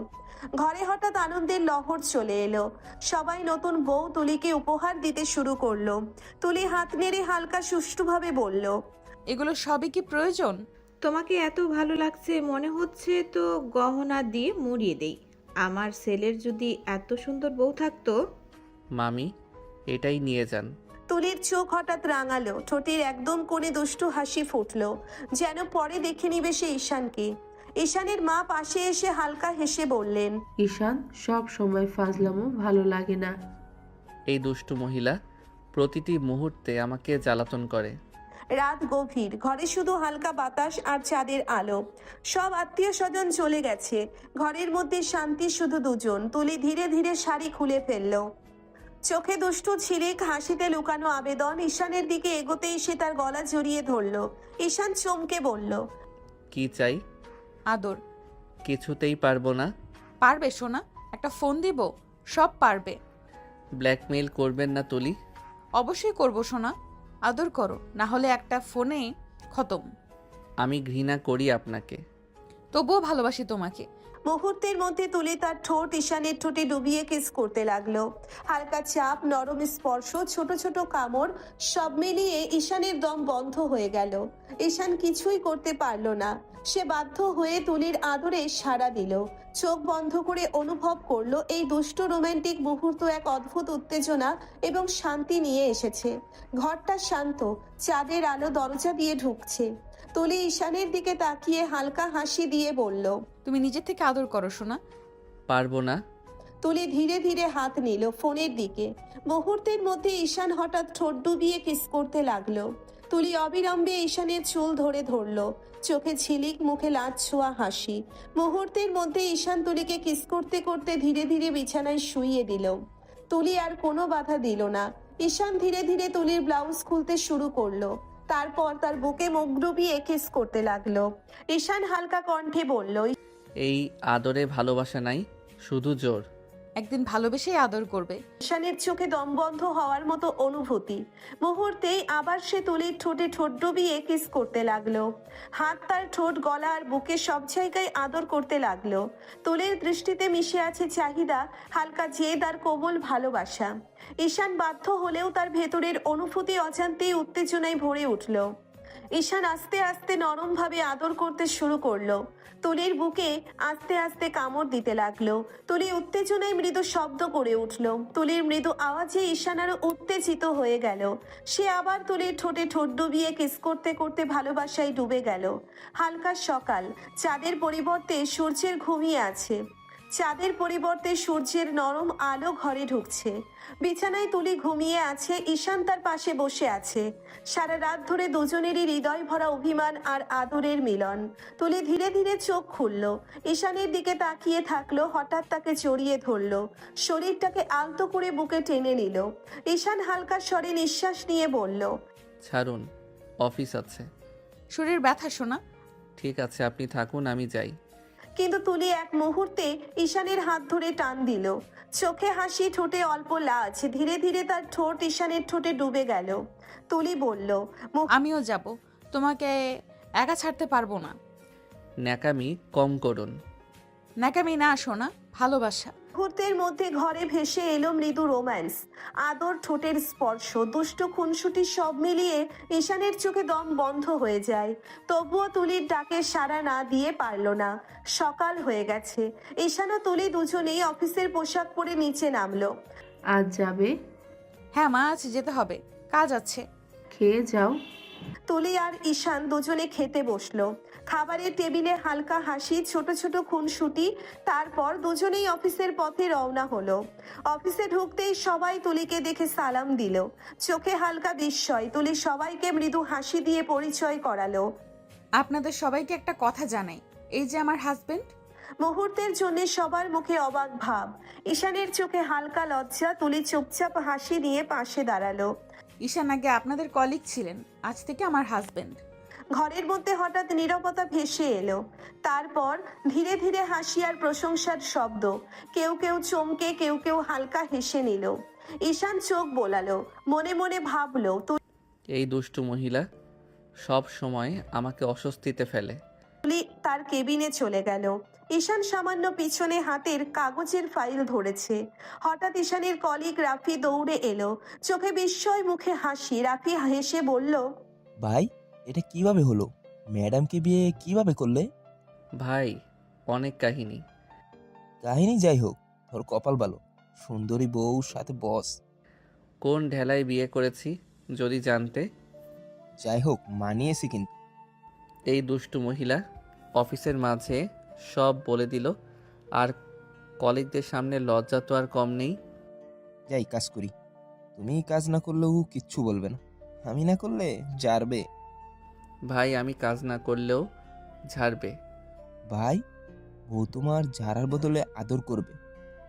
ঘরে হঠাৎ আনন্দের লহর চলে এলো। সবাই নতুন বউ তুলিকে উপহার দিতে শুরু করলো। তুলি হাত নেড়ে হালকা সুষ্ঠুভাবে বলল, এগুলো সবই কি প্রয়োজন? তোমাকে এত ভালো লাগছে মনে হচ্ছে তো গহনা দিয়ে মুড়িয়ে দেই। আমার ছেলের যদি এত সুন্দর বউ থাকতো। মামি, এটাই নিয়ে যান। তুলির চোখ হঠাৎ রাঙালো, ঠোঁটের একদম কোণে দুষ্টু হাসি ফুটলো, যেন পরে দেখে নিবে সে ঈশানকে। ঈশানের মা পাশে এসে হালকা হেসে বললেন, ঈশান, সব সময় ফাজলামো ভালো লাগে না। এই দুষ্টু মহিলা প্রতিটি মুহূর্তে আমাকে জ্বালাতন করে। রাত গভীর, ঘরে শুধু হালকা বাতাস আর চাঁদের আলো। সব আত্মীয় স্বজন চলে গেছে, ঘরের মধ্যে শান্তি, শুধু দুজন। তুলি ধীরে ধীরে শাড়ি খুলে ফেললো, চোখে দুষ্টু ঝিলিক, হাসিতে লুকানো আবেদন। ঈশানের দিকে এগোতেই সে তার গলা জড়িয়ে ধরলো। ঈশান চমকে বলল, কি চাই? আদর। কিছুতেই পারবো না। পারবে সোনা, একটা ফোন দিব, সব পারবে। ব্ল্যাকমেইল করবেন না তুলি? অবশ্যই করবো সোনা, আদর করো, না হলে একটা ফোনে খতম। আমি ঘৃণা করি আপনাকে। তবুও ভালোবাসি তোমাকে। মুহূর্তের মধ্যে তুলি তার ঠোঁট ঈশানের ঠোঁটে ডুবিয়ে কিস করতে লাগলো। হালকা চাপ, নরম স্পর্শ, ছোট ছোট কামড়, সব মিলিয়ে ঈশানের দম বন্ধ হয়ে গেল। ঈশান কিছুই করতে পারল না। সে বাধ্য হয়ে তুলির আদরে সাড়া দিল। চোখ বন্ধ করে অনুভব করলো এই দুষ্ট রোমান্টিক মুহূর্ত এক অদ্ভুত উত্তেজনা এবং শান্তি নিয়ে এসেছে। ঘরটা শান্ত, চাঁদের আলো দরজা দিয়ে ঢুকছে। তুলি ঈশানের দিকে তাকিয়ে হালকা হাসি দিয়ে বলল, তুমি নিজের থেকে আদর করো সোনা। পারবো না। তুলি ধীরে ধীরে হাত নিল ফোনের দিকে। মুহূর্তের মধ্যে ঈশান হঠাৎ ঠোঁট ডুবিয়ে কিস করতে লাগলো। তুলি অবিলম্বে ঈশানের চুল ধরে ধরলো, চোখে ঝিলিক, মুখে লাজ ছোঁয়া হাসি। মুহূর্তের মধ্যে ঈশান তুলিকে কিস করতে করতে ধীরে ধীরে বিছানায় শুইয়ে দিল। তুলি আর কোনো বাধা দিল না। ঈশান ধীরে ধীরে তুলির ব্লাউজ খুলতে শুরু করলো। তারপর তার বুকে মুখ ডুবিয়ে কিস করতে লাগলো। ঈশান হালকা কণ্ঠে বলল, এই আদরে ভালোবাসা নাই, শুধু জোর। একদিন ভালোবেসেই আদর করবে। ঈশানের চোখে দম বন্ধ হওয়ার মতো অনুভূতি। মুহূর্তেই আবার সে তুলির ঠোঁটে ঠোঁট ডুবিয়ে কিস করতে লাগলো। হাত তার ঠোঁট, গলা আর বুকে সব জায়গায় আদর করতে লাগলো। তুলির দৃষ্টিতে মিশে আছে চাহিদা, হালকা জেদ আর কোমল ভালোবাসা। ঈশান বাধ্য হলেও তার ভেতরের অনুভূতি অজান্তেই উত্তেজনায় ভরে উঠল। ঈশান আস্তে আস্তে নরমভাবে আদর করতে শুরু করলো। তুলির বুকে আস্তে আস্তে কামড় দিতে লাগলো। তুলি উত্তেজনায় মৃদু শব্দ করে উঠল। তুলির মৃদু আওয়াজে ঈশান আরো উত্তেজিত হয়ে গেল। সে আবার তুলির ঠোঁটে ঠোঁট ডুবিয়ে কিস করতে করতে ভালোবাসায় ডুবে গেল। হালকা সকাল, চাঁদের পরিবর্তে সূর্যের ঘুমিয়ে আছে। চাঁদের পরিবর্তে সূর্যের নরম আলো ঘরে ঢুকছে। বিছানায় তুলি ঘুমিয়ে আছে, ঈশান তার পাশে বসে আছে। সারা রাত ধরে দুজনেরই হৃদয় ভরা অভিমান আর আদরের মিলন। তুলি ধীরে ধীরে চোখ খুলল, ঈশানের দিকে তাকিয়ে থাকলো, হঠাৎ তাকে জড়িয়ে ধরলো, শরীরটাকে আলতো করে বুকে টেনে নিল। ঈশান হালকা স্বরে নিঃশ্বাস নিয়ে বলল, ছাড়ুন, অফিস আছে। শরীর ব্যথা সোনা। ঠিক আছে, আপনি থাকুন, আমি যাই। কিন্তু তুলি এক মুহূর্তে ঈশানের হাত ধরে টান দিল। চোখে হাসি, ঠোঁটে অল্প লাজ। ধীরে ধীরে তার ঠোঁট ঈশানের ঠোঁটে ডুবে গেল। তুলি বলল, আমিও যাব, তোমাকে একা ছাড়তে পারবো না। ন্যাকামি কম করুন। ন্যাকামি না সোনা, ভালোবাসা। মুহূর্তের মধ্যে ঘরে ভেসে এলো মৃদু রোম্যান্স, আদর, ঠোঁটের স্পর্শ, দুষ্ট খুনসুটি, সব মিলিয়ে ঈশানের চোখে দম বন্ধ হয়ে যায়। তবুও তুলির ডাকে সাড়া না দিয়ে পারল না। সকাল হয়ে গেছে। ঈশান ও তুলি দুজনেই অফিসের পোশাক পরে নিচে নামলো। আজ যাবে? হ্যাঁ মা, আজ যেতে হবে, কাজ আছে। খেয়ে যাও। তুলি আর ঈশান দুজনে খেতে বসলো। খাবারের টেবিলে হালকা হাসি, ছোট ছোট খুনসুটি। তারপর দুজনেই অফিসের পথে রওনা হলো। অফিসে ঢুকতেই সবাই তুলিকে দেখে সালাম দিল। চোখে হালকা বিস্ময়। তুলি সবাইকে মৃদু হাসি দিয়ে পরিচয় করালো। আপনাদের সবাইকে একটা কথা জানাই, এই যে আমার হাজবেন্ড। মুহূর্তের জন্য সবার মুখে অবাক ভাব। ঈশানের চোখে হালকা লজ্জা। তুলি চুপচাপ হাসি নিয়ে পাশে দাঁড়ালো। ঈশান আগে আপনাদের কলিগ ছিলেন, আজ থেকে আমার হাজবেন্ড। ঘরের মধ্যে হঠাৎ নীরবতা ভেসে এলো। তারপর ধীরে ধীরে হাসি আর প্রশংসার শব্দ। কেউ কেউ চমকে, কেউ কেউ হালকা হেসে নিল। ঈশান চোখ বোলালো, মনে মনে ভাবলো, এই দুষ্টু মহিলা সব সময় আমাকে অস্বস্তিতে ফেলে। তুলি তার কেবিনে চলে গেল। ঈশান সামান্য পিছনে হাতের কাগজের ফাইল ধরেছে। হঠাৎ ঈশানের কলিগ রাফি দৌড়ে এলো, চোখে বিস্ময়, মুখে হাসি। রাফি হেসে বলল, ভাই, এটা কিভাবে হলো? ম্যাডামকে বিয়ে কিভাবে করলে? ভাই, অনেক কাহিনী। কাহিনী যাই হোক, তোর কপাল ভালো, সুন্দরী বউর সাথে বস। কোন ঢেলায় বিয়ে করেছি যদি জানতে। যাই হোক, মানিয়েছি কিন্তু। এই দুষ্টু মহিলা অফিসের মাঝে সব বলে দিল, আর কলিগদের সামনে লজ্জা তো আর কম নেই। যাই কাজ করি, তুমি কাজ না করলেও কিচ্ছু বলবে না, আমি না করলে জারবে। ভাই, আমি কাজ না করলেও ঝাড়বে। ভাই, বউ তোমার ঝাড়ার বদলে আদর করবে,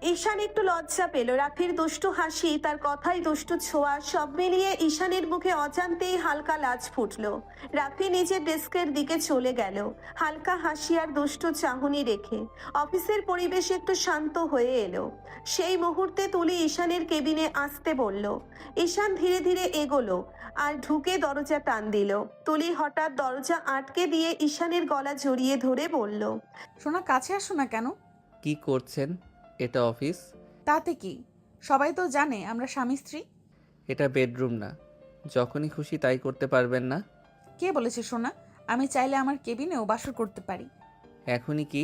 ঈশান একটু লজ্জা পেল। রাফির দুষ্টু হাসি, তার কথাই দুষ্টু ছোঁয়া, সব মিলিয়ে ঈশানের মুখে অজান্তেই হালকা লাজ ফুটলো। রাফি নিজের ডেস্কের দিকে চলে গেল, হালকা হাসি আর দুষ্টু চাহনি রেখে। অফিসের পরিবেশ একটু শান্ত হয়ে এলো। সেই মুহূর্তে তুলি ঈশানের কেবিনে আসতে বলল। ঈশান ধীরে ধীরে এগোলো আর ঢুকে দরজা টান দিল। তুলি হঠাৎ দরজা আটকে দিয়ে ঈশানের গলা জড়িয়ে ধরে বলল, সোনা কাছে আসো না কেন? কি করছেন? এটা অফিস। তাতে কি, সবাই তো জানে আমরা স্বামী স্ত্রী। এটা বেডরুম না, যখনই খুশি তাই করতে পারবেন না। কে বলেছে সোনা? আমি চাইলে আমার কেবিনেও বাসর করতে পারি। এখনই কি?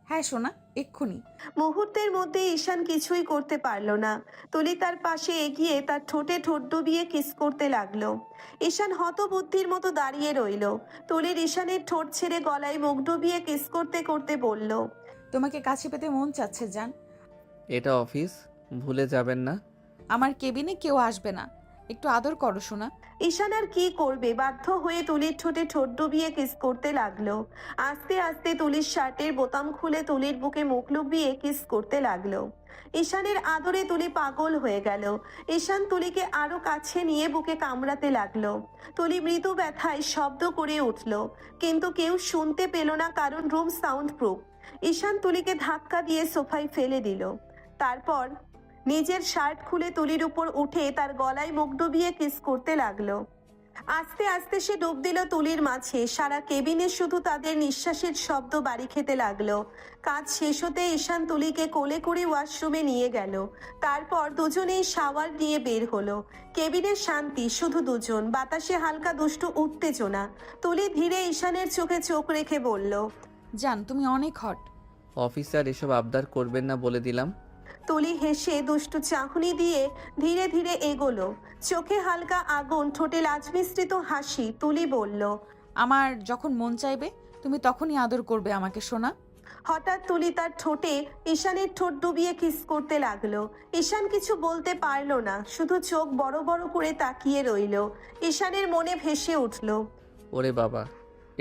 হ্যাঁ সোনা, এক্ষুনি। মুহূর্তের মধ্যে ঈশান কিছুই করতে পারলো না। তুলি তার পাশে এগিয়ে তার ঠোঁটে ঠোঁট ডুবিয়ে কিস করতে লাগলো। ঈশান হতবুদ্ধির মতো দাঁড়িয়ে রইল। তুলির ঈশানের ঠোঁট ছেড়ে গলায় মুখ ডুবিয়ে কিস করতে করতে বলল, তোমাকে কাছে পেতে মন চাচ্ছে জান। এটা অফিস, ভুলে যাবেন না। আমার কেবিনে কেউ আসবে না, একটু আদর করো সোনা। ঈশান আর কি করবে, বাধ্য হয়ে তুলির ঠোঁটে ঠোঁট ডুবিয়ে কিস করতে লাগলো। আস্তে আস্তে তুলির শার্টের বোতাম খুলে তুলির বুকে মুখ ডুবিয়ে কিস করতে লাগলো। ঈশানের আদরে তুলি পাগল হয়ে গেল। ঈশান তুলিকে আরো কাছে নিয়ে বুকে কামড়াতে লাগলো। তুলি মৃদু ব্যথায় শব্দ করে উঠল, কিন্তু কেউ শুনতে পেল না, কারণ রুম সাউন্ড প্রুফ। ঈশান তুলিকে ধাক্কা দিয়ে সোফায় ফেলে দিল। তারপর নিজের শার্ট খুলে তুলির উপর উঠে তার গলায় মুখ ডুবিয়ে কিস করতে লাগলো। আস্তে আস্তে সে ডুব দিল তুলির মাঝে। সারা কেবিনে শুধু তাদের নিঃশ্বাসের শব্দ বাড়ি খেতে লাগলো। কাজ শেষ হতে ঈশান তুলিকে কোলে করে ওয়াশরুমে নিয়ে গেল। তারপর দুজনেই শাওয়ার নিয়ে বের হলো। কেবিনের শান্তি, শুধু দুজন, বাতাসে হালকা দুষ্টু উত্তেজনা। তুলি ধীরে ঈশানের চোখে চোখ রেখে বলল, জান তুমি অনেক হট। অফিসার এসব আবদার করবেন না বলে দিলাম। তুলি হেসে দুষ্টু চাহনি দিয়ে ধীরে ধীরে এগোলো। চোখে হালকা আগুন, ঠোঁটে লাজ মিশ্রিত হাসি। তুলি বলল, আমার যখন মন চাইবে তুমি তখনই আদর করবে আমাকে সোনা। হঠাৎ তুলি তার ঠোঁটে ঈশানের ঠোঁট ডুবিয়ে কিস করতে লাগলো। ঈশান কিছু বলতে পারলো না, শুধু চোখ বড় বড় করে তাকিয়ে রইল। ঈশানের মনে ভেসে উঠল, ওরে বাবা,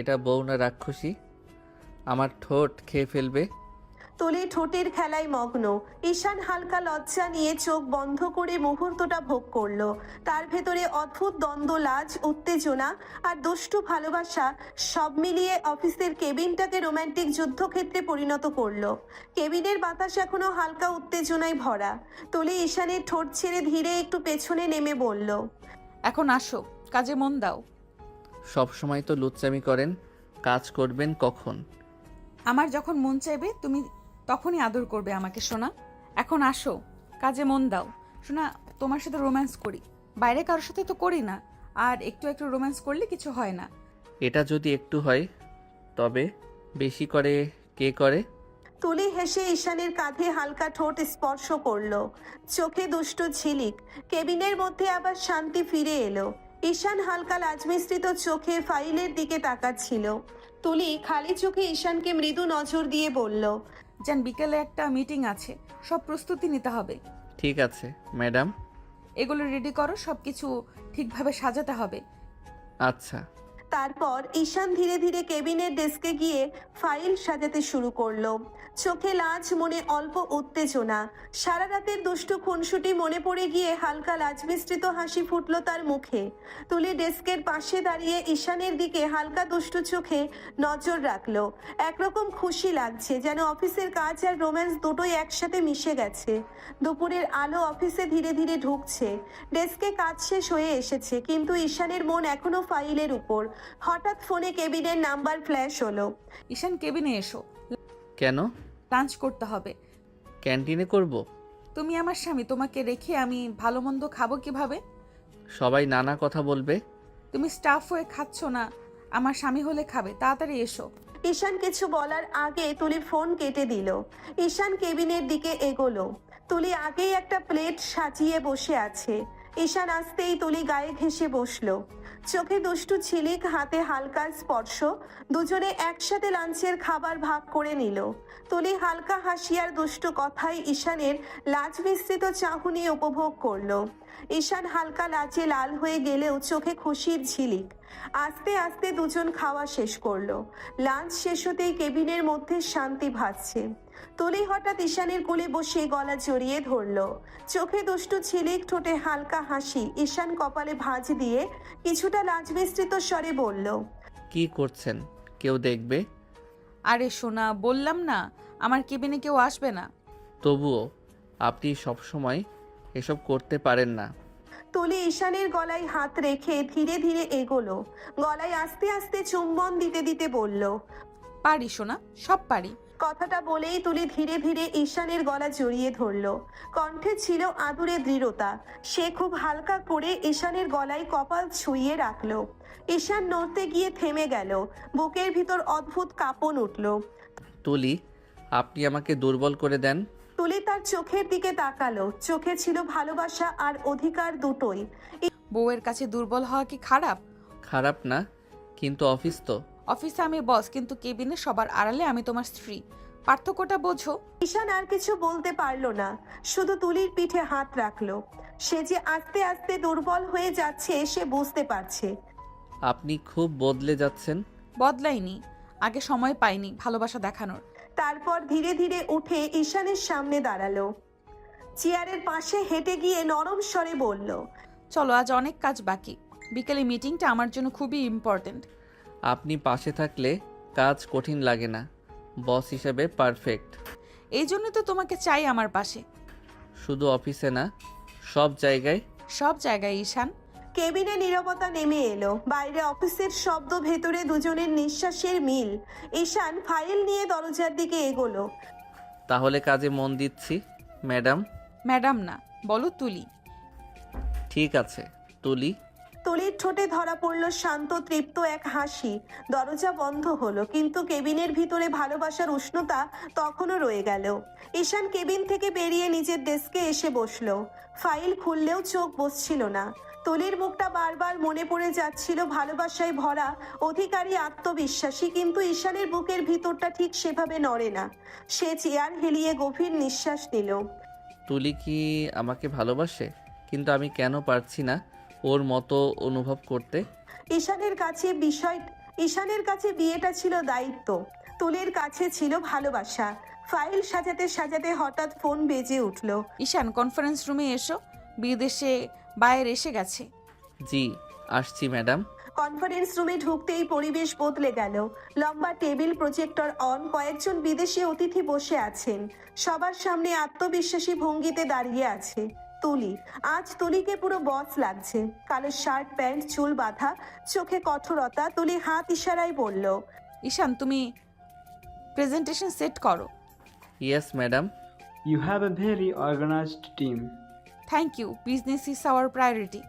এটা বউ না রাক্ষসী, আমার ঠোঁট খেয়ে ফেলবে। তুলি ঠোঁটের খেলায় মগ্ন। ঈশান হালকা লজ্জা নিয়ে চোখ বন্ধ করে মুহূর্তটা ভোগ করলো। তার ভেতরে অদ্ভুত দ্বন্দ্ব, লাজ, উত্তেজনা আর দুষ্টু ভালোবাসা সব মিলিয়ে অফিসের কেবিনটাকে রোমান্টিক যুদ্ধক্ষেত্রে পরিণত করলো। কেবিনের বাতাস এখনো হালকা উত্তেজনায় ভরা। তুলি ঈশানের ঠোঁট ছেড়ে ধীরে একটু পেছনে নেমে বলল, এখন আসো, কাজে মন দাও। সব সময় তো লুচ্চামি করেন, কাজ করবেন কখন? আমার যখন মন চাইবে তুমি তখনই আদর করবে আমাকে সোনা। এখন আসো, কাজে মন দাও। সোনা, তোমার সাথে রোম্যান্স করি, বাইরে কারোর সাথে তো করি না, আর একটু একটু রোম্যান্স করলে কিছু হয় না। এটা যদি একটু হয়, তবে বেশি করে কে করে? তুলি হেসে ঈশানের কাঁধে হালকা ঠোঁট স্পর্শ করলো। চোখে দুষ্টু ঝিলিক। কেবিনের মধ্যে আবার শান্তি ফিরে এলো। ঈশান হালকা লাজমিশ্রিত চোখে ফাইলের দিকে তাকাচ্ছিল। তুলি খালি চোখে ঈশানকে মৃদু নজর দিয়ে বলল, জান বিকেলে একটা মিটিং আছে, সব প্রস্তুতি নিতে হবে। ঠিক আছে ম্যাডাম। এগুলো রেডি করো, সব কিছু ঠিকভাবে সাজাতে হবে। আচ্ছা। তারপর ঈশান ধীরে ধীরে কেবিনের ডেস্কে গিয়ে ফাইল সাজাতে শুরু করলো। চোখে লাজ, মনে অল্প উত্তেজনা। সারা রাতের দুষ্টু খুনসুটি মনে পড়ে গিয়ে হালকা লাজ মিশ্রিত হাসি ফুটলো তার মুখে। তুলি ডেস্কের পাশে দাঁড়িয়ে ঈশানের দিকে হালকা দুষ্টু চোখে নজর রাখলো। একরকম খুশি লাগছে, যেন অফিসের কাজ আর রোম্যান্স দুটোই একসাথে মিশে গেছে। দুপুরের আলো অফিসে ধীরে ধীরে ঢুকছে। ডেস্কে কাজ শেষ হয়ে এসেছে, কিন্তু ঈশানের মন এখনো ফাইলের উপর। হঠাৎ ফোনে কেবিনের নাম্বার ফ্ল্যাশ হলো। ঈশান কেবিনে এসো, কেন? লাঞ্চ করতে হবে। ক্যান্টিনে করব? তুমি আমার স্বামী, তোমাকে রেখে আমি ভালো মন্দ খাবো কিভাবে? সবাই নানা কথা বলবে। তুমি স্টাফ হয়ে খাচ্ছ না, আমার স্বামী হলে খাবে, তাড়াতাড়ি এসো। ঈশান কিছু বলার আগে তুলি ফোন কেটে দিল। ঈশান কেবিনের দিকে এগোলো। তুলি আগেই একটা প্লেট সাজিয়ে বসে আছে। ঈশান আসতেই তুলি গায়ে ঘেঁষে বসলো। চোখে দুষ্টু ঝিলিক, হাতে হালকা স্পর্শ। দুজনে একসাথে লাঞ্চের খাবার ভাগ করে নিল। তুলি হালকা হাসি আর দুষ্টু কথায় ঈশানের লাজ মিশ্রিত চাহনি উপভোগ করলো। ঈশান হালকা লাজে লাল হয়ে গেলেও চোখে খুশির ঝিলিক। আস্তে আস্তে দুজন খাওয়া শেষ করলো। লাঞ্চ শেষ হতেই কেবিনের মধ্যে শান্তি ভাসছে। তুলি হঠাৎ ঈশানের কোলে বসে গলা জড়িয়ে ধরলো। চোখে দুষ্টু ঝিলিক, ঠোঁটে হালকা হাসি। ঈশান কপালে ভাঁজ দিয়ে কিছুটা লাজ মিশ্রিত স্বরে বলল, কি করছেন? কেউ দেখবে? আরে সোনা, বললাম না আমার কেবিনে কেউ আসবে না। তবুও আপনি সবসময় এসব করতে পারেন না। তুলি ঈশানের গলায় হাত রেখে ধীরে ধীরে এগোলো। গলায় আস্তে আস্তে চুম্বন দিতে দিতে বলল, পারি সোনা, সব পারি। কথাটা বলেই তুলি ধীরে ধীরে ঈশানের গলা জড়িয়ে ধরলো। কণ্ঠে ছিল আদুরে দৃঢ়তা। সে খুব হালকা করে ঈশানের গলায় কপাল ছুঁয়ে রাখলো। ঈশান নড়তে গিয়ে থেমে গেল। বুকের ভিতর অদ্ভুত কাঁপন উঠল। তুলি, আপনি আমাকে দুর্বল করে দেন। তুলি তার চোখের দিকে তাকালো। চোখে ছিল ভালোবাসা আর অধিকার দুটোই। বউয়ের কাছে দুর্বল হওয়া কি খারাপ? খারাপ না, কিন্তু অফিস তো। অফিসে আমি বস, কিন্তু কেবিনে সবার আড়ালে আমি তোমার স্ত্রী। পার্থক্যটা বোঝো। ঈশান আর কিছু বলতে পারলো না, শুধু তুলির পিঠে হাত রাখলো। সে যে আস্তে আস্তে দুর্বল হয়ে যাচ্ছে সে বুঝতে পারছে। আপনি খুব বদলে যাচ্ছেন। বদলাইনি, আগে সময় পাইনি ভালোবাসা দেখানোর। তারপর ধীরে ধীরে উঠে ঈশানের সামনে দাঁড়ালো। চেয়ারের পাশে হেঁটে গিয়ে নরম স্বরে বলল, চলো, আজ অনেক কাজ বাকি। বিকেলে মিটিংটা আমার জন্য খুবই ইম্পর্ট্যান্ট। আপনি পাশে থাকলে কাজ কঠিন লাগে না। বস হিসেবে পারফেক্ট। এই জন্য তো তোমাকে চাই আমার পাশে। শুধু অফিসে না, সব জায়গায়। সব জায়গায় ঈশান। কেবিনে নীরবতা নেমে এলো। বাইরে অফিসের শব্দ, ভেতরে দুজনের নিঃশ্বাসের মিল। ঈশান ফাইল নিয়ে দরজার দিকে এগোলো। তাহলে কাজে মন দিচ্ছি ম্যাডাম। ম্যাডাম না, বলো তুলি। ঠিক আছে তুলি। তুলির ঠোঁটে ধরা পড়ল শান্ত তৃপ্ত এক হাসি। দরজা বন্ধ হলো, কিন্তু কেবিনের ভিতরে ভালোবাসার উষ্ণতা তখনও রয়ে গেল। ঈশান কেবিন থেকে বেরিয়ে নিজের ডেস্কে এসে বসলো। ফাইল খুললেও চোখ বসছিল না। তুলির মুখটা বারবার মনে পড়ে যাচ্ছিল, ভালোবাসায় ভরা, অধিকারী, আত্মবিশ্বাসী, কিন্তু ঈশানের বুকের ভিতরটা ঠিক সেভাবে নড়ে না। সে চেয়ার হেলিয়ে গভীর নিঃশ্বাস নিল। তুলি কি আমাকে ভালোবাসে? কিন্তু আমি কেন পারছি না ওর মতো অনুভব করতে? ঈশানের কাছে বিয়েটা ছিল দায়িত্ব, তুলির কাছে ছিল ভালোবাসা। ফাইল সাজাতে সাজাতে হঠাৎ ফোন বেজে উঠল। ঈশান, কনফারেন্স রুমে এসো, বিদেশে বায়ের এসে গেছে। জি, আসছি ম্যাডাম। কনফারেন্স রুমে ঢুকতেই পরিবেশ বদলে গেল। লম্বা টেবিল, প্রজেক্টর অন, কয়েকজন বিদেশি অতিথি বসে আছেন। সবার সামনে আত্মবিশ্বাসী ভঙ্গিতে দাঁড়িয়ে আছে তুলি। আজ তুলিকে পুরো বস লাগছে। কালো শার্ট, প্যান্ট, চুল বাঁধা, চোখে কঠোরতা। তুলি হাত ইশারায় বলল, ঈশান, তুমি প্রেজেন্টেশন সেট করো। Yes madam. You have a very organized team. Thank you, business is our priority.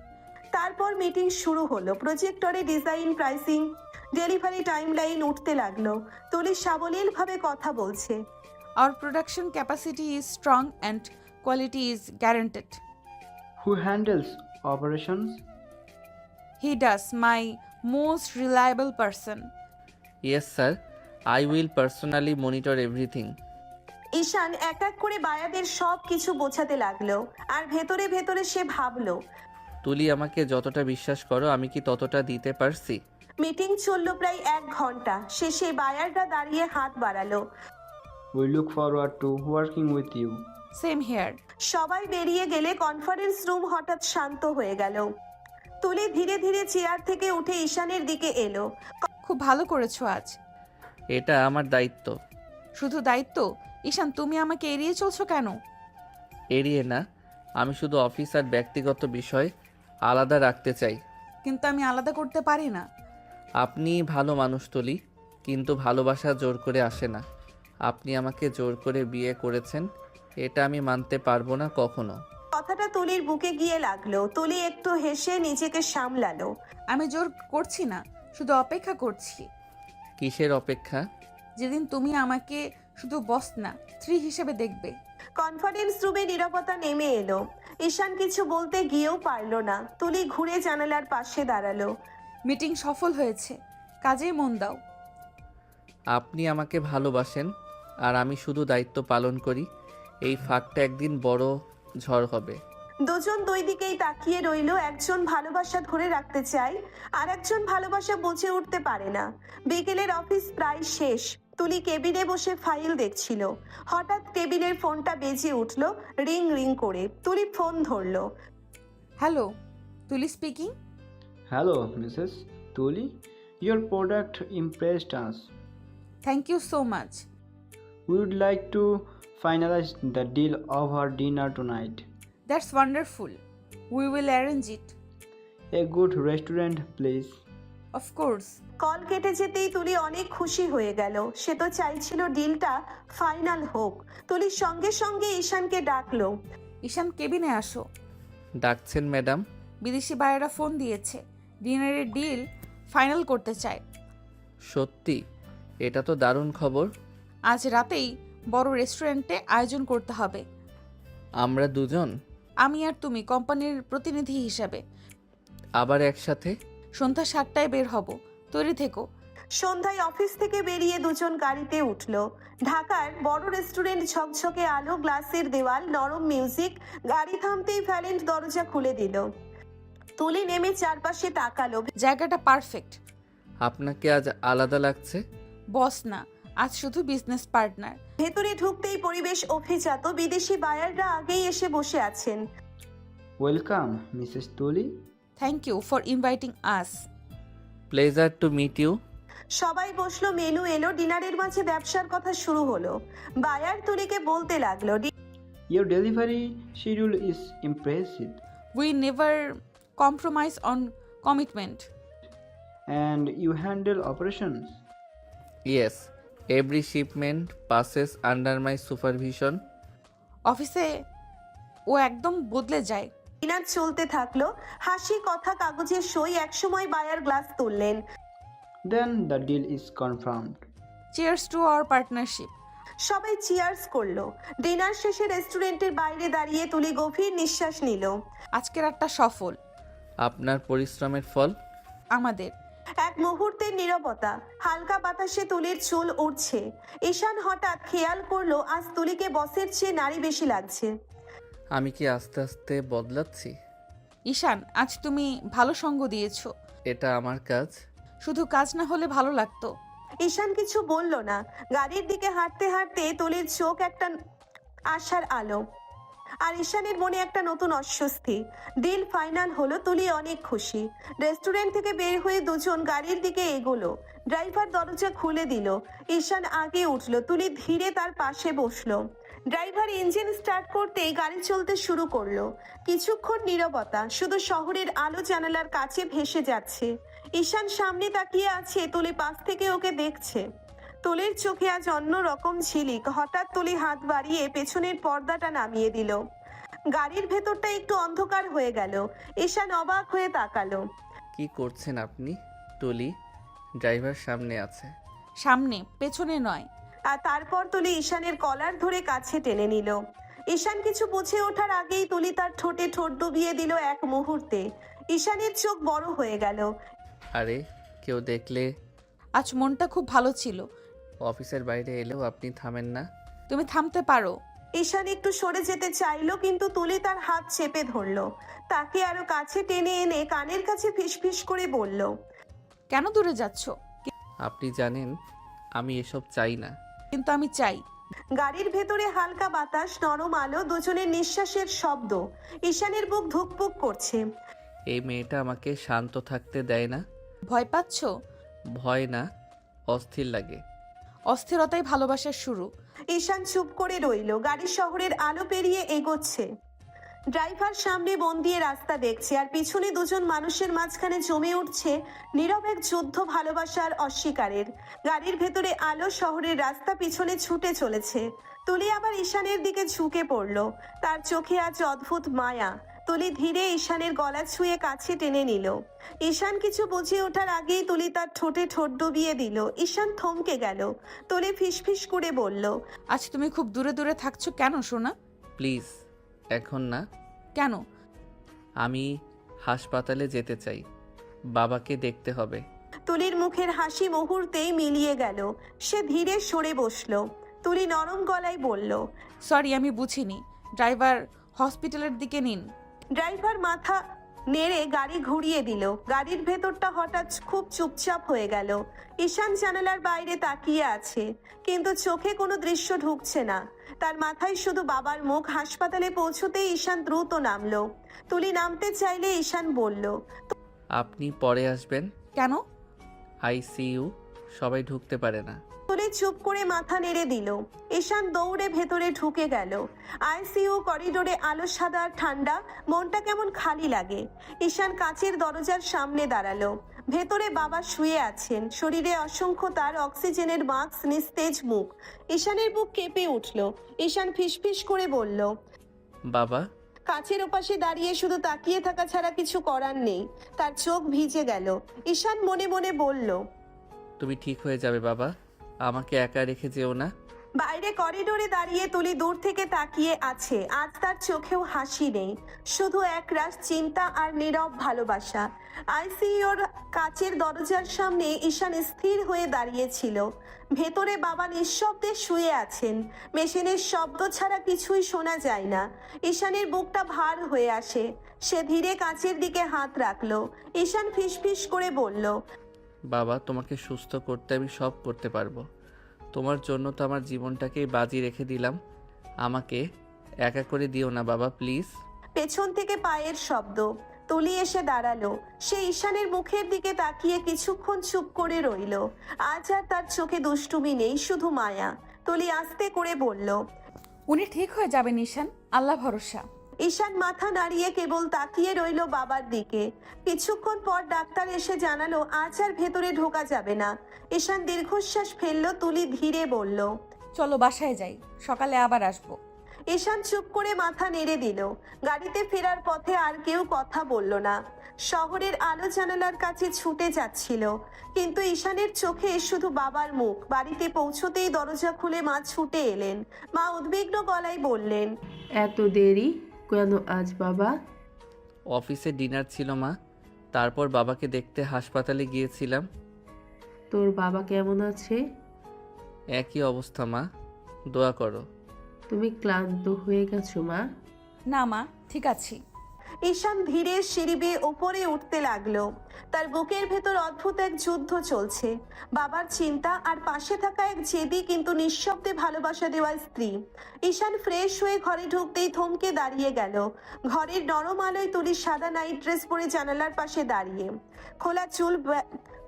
তারপর মিটিং শুরু হলো। প্রজেক্টরে ডিজাইন, প্রাইসিং, ডেলিভারি টাইমলাইন উঠতে লাগলো। তুলি সাবলীলভাবে কথা বলছে। Our production capacity is strong and quality is guaranteed. Who handles operations? He does, my most reliable person. Yes sir, I will personally monitor everything. Ishan এক এক করে বায়াদের সব কিছু বোঝাতে লাগলো, আর ভেতরে ভেতরে সে ভাবলো, তুলি, আমাকে যতটা বিশ্বাস করো আমি কি ততটা দিতে পারছি? মিটিং চললো প্রায় 1 ঘন্টা। শেষে বায়াররা দাঁড়িয়ে হাত বাড়ালো। We look forward to working with you. Same here. সবাই বেরিয়ে গেলে কনফারেন্স রুম হঠাৎ শান্ত হয়ে গেল। তুলি ধীরে ধীরে চেয়ার থেকে উঠে ঈশানের দিকে এলো। খুব ভালো করেছো আজ। এটা আমার দায়িত্ব। শুধু দায়িত্ব? ঈশান, তুমি আমাকে এড়িয়ে চলছো কেন? এড়িয়ে না, আমি শুধু অফিস আর ব্যক্তিগত বিষয় আলাদা রাখতে চাই। কিন্তু আমি আলাদা করতে পারি না। আপনি ভালো মানুষ তুলি, কিন্তু ভালোবাসা জোর করে আসে না। আপনি আমাকে জোর করে বিয়ে করেছেন, এটা আমি মানতে পারবো না কখনো। কথাটা তুলির বুকে গিয়ে লাগলো। তুলি একটু হেসে নিজেকে সামলালো। আমি জোর করছি না, শুধু অপেক্ষা করছি। কিসের অপেক্ষা? যেদিন তুমি আমাকে শুধু বস না, স্ত্রী হিসেবে দেখবে। কনফারেন্স রুমে নীরবতা নেমে এলো। ঈশান কিছু বলতে গিয়েও পারলো না। তুলি ঘুরে জানালার পাশে দাঁড়ালো। মিটিং সফল হয়েছে, কাজে মন দাও। আপনি আমাকে ভালোবাসেন আর আমি শুধু দায়িত্ব পালন করি। এই ফাঁকটা একদিন বড় ঝড় হবে। দুজন দুই দিকেই তাকিয়ে রইল। একজন ভালোবাসা ধরে রাখতে চায়, আর একজন ভালোবাসা বুঝে উঠতে পারে না। বিকেলের অফিস প্রায় শেষ। তুলি কেবিনে বসে ফাইল দেখছিল। হঠাৎ টেবিলের ফোনটা বেজে উঠল, রিং রিং করে। তুলি ফোন ধরলো। Hello, Tuli speaking. Hello, Mrs. Tuli. Your product impressed us. Thank you so much. We would like to finalize the deal of our dinner tonight. That's wonderful, we will arrange it. A good restaurant, please. Of course. Call কেটে যেতেই তুলি অনেক খুশি হয়ে গেল। সে তো চাইছিল ডিলটা final হোক। তুলির সঙ্গে সঙ্গে ঈশানকে ডাকলো। ঈশান, কেবিনে আসো। ডাকছেন ম্যাডাম? বিদেশি বায়েরা ফোন দিয়েছে, ডিনারের ডিল ফাইনাল করতে চায়। সত্যি? এটা তো দারুণ খবর। আজ রাতেই বড় রেস্টুরেন্টে আয়োজন করতে হবে। আমরা দুজন আমি আর তুমি কোম্পানির প্রতিনিধি হিসাবে। আবার একসাথে? সন্ধ্যা 7টায় বের হব, তৈরি থেকো। সন্ধ্যায় অফিস থেকে বেরিয়ে দুজন গাড়িতে উঠল। ঢাকার বড় রেস্টুরেন্ট, ঝকঝকে আলো, গ্লাসের দেওয়াল, নরম মিউজিক। গাড়ি থামতেই ভ্যালেন্ট দরজা খুলে দিল। তুলি নেমে চারপাশে তাকালো। জায়গাটা পারফেক্ট। আপনাকে আজ আলাদা লাগছে। বস না, আজ শুধু বিজনেস পার্টনার। ভেতরে ঢুকতেই পরিবেশ অভিজাত। বিদেশি বায়াররা আগেই এসে বসে আছেন। Welcome, Mrs. Tuli. Thank you for inviting us. Pleasure to meet you. সবাই বসলো, মেনু এলো। ডিনারের মাঝে ব্যবসার কথা শুরু হলো। বায়ার তুলিকে বলতে লাগলো, Your delivery schedule is impressive, we never compromise on commitment. and you handle operations. Yes, every shipment passes under my supervision. অফিসে ও একদম বদলে যায়। ডিনার চলতে থাকলো। হাসি, কথা, কাগজের সই। একসময় বায়ার গ্লাস তুললেন। Then the deal is confirmed. Cheers to our partnership. সবাই চিয়ার্স করলো। ডিনার শেষে রেস্টুরেন্টের বাইরে দাঁড়িয়ে তুলি গভীর নিঃশ্বাস নিল। আজকের রাতটা সফল। আপনার পরিশ্রমের ফল। আমাদের। এক মুহূর্তের নীরবতা। হালকা বাতাসে তুলির চুল উড়ছে। ঈশান হঠাৎ খেয়াল করলো আজ তুলিকে বসের চেয়ে নারী বেশি লাগছে। আমি কি আস্তে আস্তে বদলাচ্ছি? ঈশান, আজ তুমি ভালো সঙ্গ দিয়েছো। এটা আমার কাজ। শুধু কাজ না হলে ভালো লাগতো। ঈশান কিছু বলল না। গাড়ির দিকে হাঁটতে হাঁটতে তুলির চোখ একটা আশার আলো, আর ঈশানের মনে একটা নতুন অস্বস্তি। ডিল ফাইনাল হলো। তুলি অনেক খুশি। রেস্টুরেন্ট থেকে বের হয়ে দুজন গাড়ির দিকে এগোলো। ড্রাইভার দরজা খুলে দিল। ঈশান আগে উঠলো। তুলি ধীরে তার পাশে বসলো। ড্রাইভার ইঞ্জিন স্টার্ট করতেই গাড়ি চলতে শুরু করলো। কিছুক্ষণ নীরবতা, শুধু শহরের আলো জানালার কাছে ভেসে যাচ্ছে। ঈশান সামনে তাকিয়ে আছে, তুলি পাশ থেকে ওকে দেখছে। তুলির চোখে আজ অন্য রকম ঝিলিক। হঠাৎ তুলি হাত বাড়িয়ে পেছনের পর্দাটা নামিয়ে দিল। গাড়ির ভেতরটা একটু অন্ধকার হয়ে গেল। ঈশান অবাক হয়ে তাকালো। কি করছেন আপনি? টলি, ড্রাইভার সামনে আছে। সামনে, পেছনে নয়। আর তারপর তুলি ঈশানের কলার ধরে কাছে টেনে নিল। ঈশান কিছু বুঝে ওঠার আগেই তুলি তার ঠোঁটে ঠোঁট ডুবিয়ে দিল। এক মুহূর্তে ঈশানের চোখ বড় হয়ে গেল। আরে, কেউ দেখলে? আজ মনটা খুব ভালো ছিল। অফিসের বাইরে এলেও আপনি থামেন না। তুমি থামতে পারো। ঈশান একটু সরে যেতে চাইলো, কিন্তু তুলি তার হাত চেপে ধরলো। তাকে আরো কাছে টেনে এনে কানের কাছে ফিসফিস করে বলল, কেন দূরে যাচ্ছ? আপনি জানেন আমি এসব চাই না। কিন্তু আমি চাই। গাড়ির ভেতরে হালকা বাতাস, নরম আলো, দুজনের নিঃশ্বাসের শব্দ। ঈশানের বুক ধুকপুক করছে। এই মেয়েটা আমাকে শান্ত থাকতে দেয় না। ভয় পাচ্ছ? ভয় না, অস্থির লাগে। অস্থিরতাই ভালোবাসার শুরু। ঈশান চুপ করে রইল। গাড়ি শহরের আলো পেরিয়ে এগোচ্ছে। ড্রাইভার সামনে মন দিয়ে রাস্তা দেখছে, আর পিছনে দুজন মানুষের মাঝখানে জমে উঠছে নীরব এক যুদ্ধ, ভালোবাসার অস্বীকারের। গাড়ির ভেতরে আলো, শহরের রাস্তা, পিছনে ছুটে চলেছে। তুলি আবার ঈশানের দিকে ঝুঁকে পড়ল। তার চোখে আজ অদ্ভুত মায়া। তুলি ধীরে ঈশানের গলা ছুঁয়ে কাছে টেনে নিল। ঈশান কিছু বুঝে ওঠার আগেই তুলি তার ঠোঁটে ঠোঁট ডুবিয়ে দিল। ঈশান থমকে গেল। তুলি ফিসফিস করে বলল, আজ তুমি খুব দূরে দূরে থাকছো কেন সোনা? প্লিজ, এখন না। কেন? আমি হাসপাতালে যেতে চাই, বাবাকে দেখতে হবে। তুলির মুখের হাসি মুহূর্তেই মিলিয়ে গেল। সে ধীরে সরে বসলো। তুলি নরম গলায় বলল, সরি, আমি বুঝিনি। ড্রাইভার হসপিটালের দিকে নিন। ড্রাইভার মাথা নেড়ে গাড়ি ঘুরিয়ে দিল। গাড়ির ভেতরটা হঠাৎ খুব চুপচাপ হয়ে গেল। ঈশান জানালার বাইরে তাকিয়ে আছে, কিন্তু চোখে কোনো দৃশ্য ঢুকছে না। তার মাথায় শুধু বাবার মুখ। হাসপাতালে পৌঁছতেই ঈশান দ্রুত নামলো। তুলি নামতে চাইলে ঈশান বলল, আপনি পরে আসবেন। কেন? আইসিইউ, সবাই ঢুকতে পারে না। তুলি চুপ করে মাথা নেড়ে দিল। ঈশান দৌড়ে ভেতরে ঢুকে গেল। আইসিইউ করিডোরে আলো সাদা আর ঠান্ডা, মনটা কেমন খালি লাগে। ঈশান কাচের দরজার সামনে দাঁড়ালো। ভেতরে বাবা শুয়ে আছেন, শরীরে অসংখ্য তার, অক্সিজেনের মাস্ক, নিস্তেজ মুখ। ঈশানের বুক কেঁপে উঠল। ঈশান ফিসফিস করে বলল, বাবা। কাছের ওপাশে দাঁড়িয়ে শুধু তাকিয়ে থাকা ছাড়া কিছু করার নেই। তার চোখ ভিজে গেল। ঈশান মনে মনে বলল, তুমি ঠিক হয়ে যাবে বাবা, আমাকে একা রেখে যেও না। বাইরে করিডোরে দাঁড়িয়ে তুলি দূর থেকে তাকিয়ে আছে। আজ তার চোখেও হাসি নেই, শুধু একরাশ চিন্তা আর নীরব ভালোবাসা। আইসিইউর কাচের দরজার সামনে ঈশান স্থির হয়ে দাঁড়িয়েছিল। ভেতরে বাবা নিঃশব্দে শুয়ে আছেন। মেশিনের শব্দ ছাড়া কিছুই শোনা যায় না। ঈশানের বুকটা ভার হয়ে আসে। সে ধীরে কাচের দিকে হাত রাখলো। ঈশান ফিসফিস করে বলল, বাবা, তোমাকে সুস্থ করতে আমি সব করতে পারবো। তোমার জন্য তো আমার জীবনটাকেই বাজি রেখে দিলাম। আমাকে একা করে দিও না বাবা, প্লিজ। পেছন থেকে পায়ের শব্দ। তুলি এসে দাঁড়ালো। সে ঈশানের মুখের দিকে তাকিয়ে কিছুক্ষণ চুপ করে রইল। আজ আর তার চোখে দুষ্টুমি নেই, শুধু মায়া। তুলি আস্তে করে বলল, উনি ঠিক হয়ে যাবেন ঈশান, আল্লাহ ভরসা। ঈশান মাথা নাড়িয়ে কেবল তাকিয়ে রইল বাবার দিকে। কিছুক্ষণ পর ডাক্তার এসে জানালো আজ আর ভেতরে ঢোকা যাবে না। ঈশান দীর্ঘশ্বাস ফেললো। তুলি ধীরে বলল, চলো বাসায় যাই, সকালে আবার আসবো। ঈশান চুপ করে মাথা নেড়ে দিল। গাড়িতে ফেরার পথে আর কেউ কথা বলল না। শহরের আলো জানালার কাছে ছুটে যাচ্ছিল, কিন্তু ঈশানের চোখে শুধু বাবার মুখ। বাড়িতে পৌঁছতেই দরজা খুলে মা ছুটে এলেন। মা উদ্বিগ্ন গলায় বললেন, এত দেরি কেন আজ বাবা? অফিসে ডিনার ছিল মা, তারপর বাবাকে দেখতে হাসপাতালে গিয়েছিলাম। তোর বাবা কেমন আছে? একই অবস্থা মা, দোয়া করো। তুমি ক্লান্ত হয়ে গেছো মা? না মা, ঠিক আছি। ঈশান ধীরে সিঁড়ি বেয়ে উপরে উঠতে লাগলো। তার বুকের ভেতর অদ্ভুত এক যুদ্ধ চলছে। বাবার চিন্তা আর পাশে থাকা এক জেদি কিন্তু নিঃশব্দে ভালোবাসা দেওয়া স্ত্রী। ঈশান ফ্রেশ হয়ে ঘরে ঢুকতেই থমকে দাঁড়িয়ে গেল। ঘরের নরম আলোয় তুলি সাদা নাইট ড্রেস পরে জানালার পাশে দাঁড়িয়ে।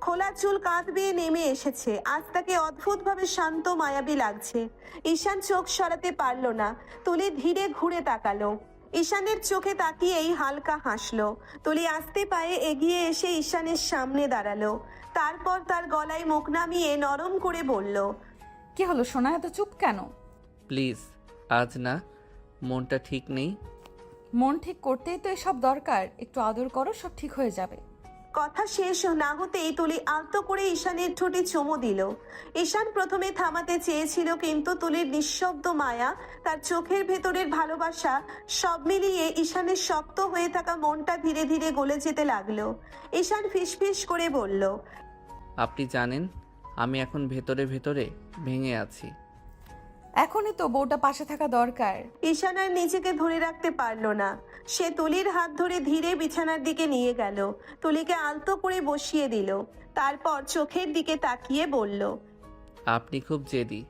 খোলা চুল কাঁধ বেয়ে নেমে এসেছে। আজ তাকে অদ্ভুতভাবে শান্ত মায়াবী লাগছে। ঈশান চোখ সরাতে পারল না। তুলি ধীরে ঘুরে তাকালো। ঈশানের চোখে তাকিয়েই হালকা হাসলো। তুলি আস্তে পায়ে এগিয়ে এসে ঈশানের সামনে দাঁড়ালো। তারপর তার গলায় মুখ নামিয়ে নরম করে বলল, কি হলো সোনা, এত চুপ কেন? প্লিজ, আজ না, মনটা ঠিক নেই। মন ঠিক করতেই তো এসব দরকার, একটু আদর করো, সব ঠিক হয়ে যাবে। কথা শেষ না হতেই তুলি আলতো করে ঈশানের ঠোঁটে চুমু দিল। ঈশান প্রথমে থামাতে চেয়েছিল, কিন্তু তুলির নিঃশব্দ মায়া, তার চোখের ভেতরের ভালোবাসা, সব মিলিয়ে ঈশানের শক্ত হয়ে থাকা মনটা ধীরে ধীরে গলে যেতে লাগলো। ঈশান ফিসফিস করে বলল, আপনি জানেন আমি এখন ভেতরে ভেতরে ভেঙে আছি। এখনই তো বউটা পাশে থাকা দরকার। ঈশান আর নিজেকে ধরে রাখতে পারল না। সে তুলির হাত ধরে ধীরে বিছানার দিকে নিয়ে গেল। তুলিকে আলতো করে বসিয়ে দিল। তারপর চোখের দিকে তাকিয়ে বলল, আপনি খুব জেদি,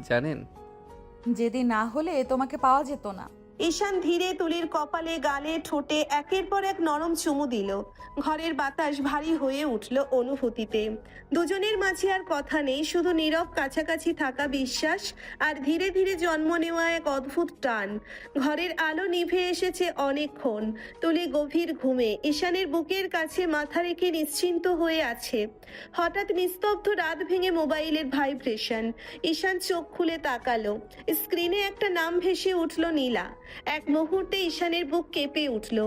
জানেন। যেদিন না হলে তোমাকে পাওয়া যেত না। ঈশান ধীরে তুলির কপালে, গালে, ঠোঁটে একের পর এক নরম চুমু দিল। ঘরের বাতাস ভারী হয়ে উঠল অনুভূতিতে। দুজনের মাঝে আর কথা নেই, শুধু নীরব কাছাকাছি থাকা বিশ্বাস আর ধীরে ধীরে জন্ম নেওয়া এক অদ্ভুত টান। ঘরের আলো নিভে এসেছে অনেকক্ষণ। তুলি গভীর ঘুমে ঈশানের বুকের কাছে মাথা রেখে নিশ্চিন্ত হয়ে আছে। হঠাৎ নিস্তব্ধ রাত ভেঙে মোবাইলের ভাইব্রেশন। ঈশান চোখ খুলে তাকালো। স্ক্রিনে একটা নাম ভেসে উঠল, নীলা। এক মুহূর্তে ঈশানের বুক কেঁপে উঠল।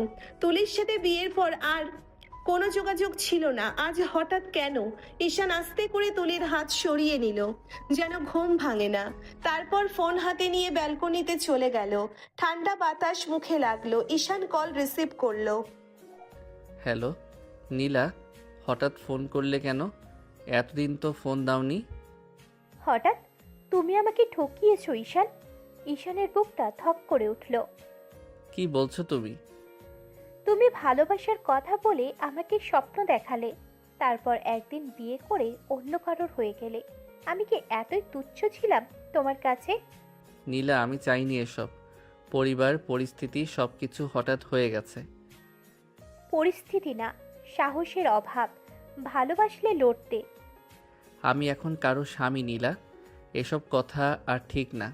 তুলির সাথে বিয়ের পর আর কোনো যোগাযোগ ছিল না, আজ হঠাৎ কেন? ঈশান আস্তে করে তুলির হাত সরিয়ে নিল, যেন ঘুম ভাঙে না। তারপর ফোন হাতে নিয়ে ব্যালকনিতে চলে গেল। ঠান্ডা বাতাস মুখে লাগলো। ঈশান কল রিসিভ করলো। হ্যালো নীলা, হঠাৎ ফোন করলে কেন? এতদিন তো ফোন দাওনি। হঠাৎ? তুমি আমাকে ঠকিয়েছো ঈশান। ঈশানের বুকটা থপ করে উঠল। কি বলছো তুমি? তুমি ভালোবাসার কথা বলে আমাকে স্বপ্ন দেখালে, তারপর একদিন বিয়ে করে অন্য কারোর হয়ে গেলে। আমি কি এতই তুচ্ছ ছিলাম তোমার কাছে? নীলা, আমি চাইনি এসব। পরিবার, পরিস্থিতি সব কিছু হঠাৎ হয়ে গেছে। পরিস্থিতি না, সাহসের অভাব। ভালোবাসলে লড়তে। আমি এখন কারো স্বামী নীলা, এসব কথা আর ঠিক না।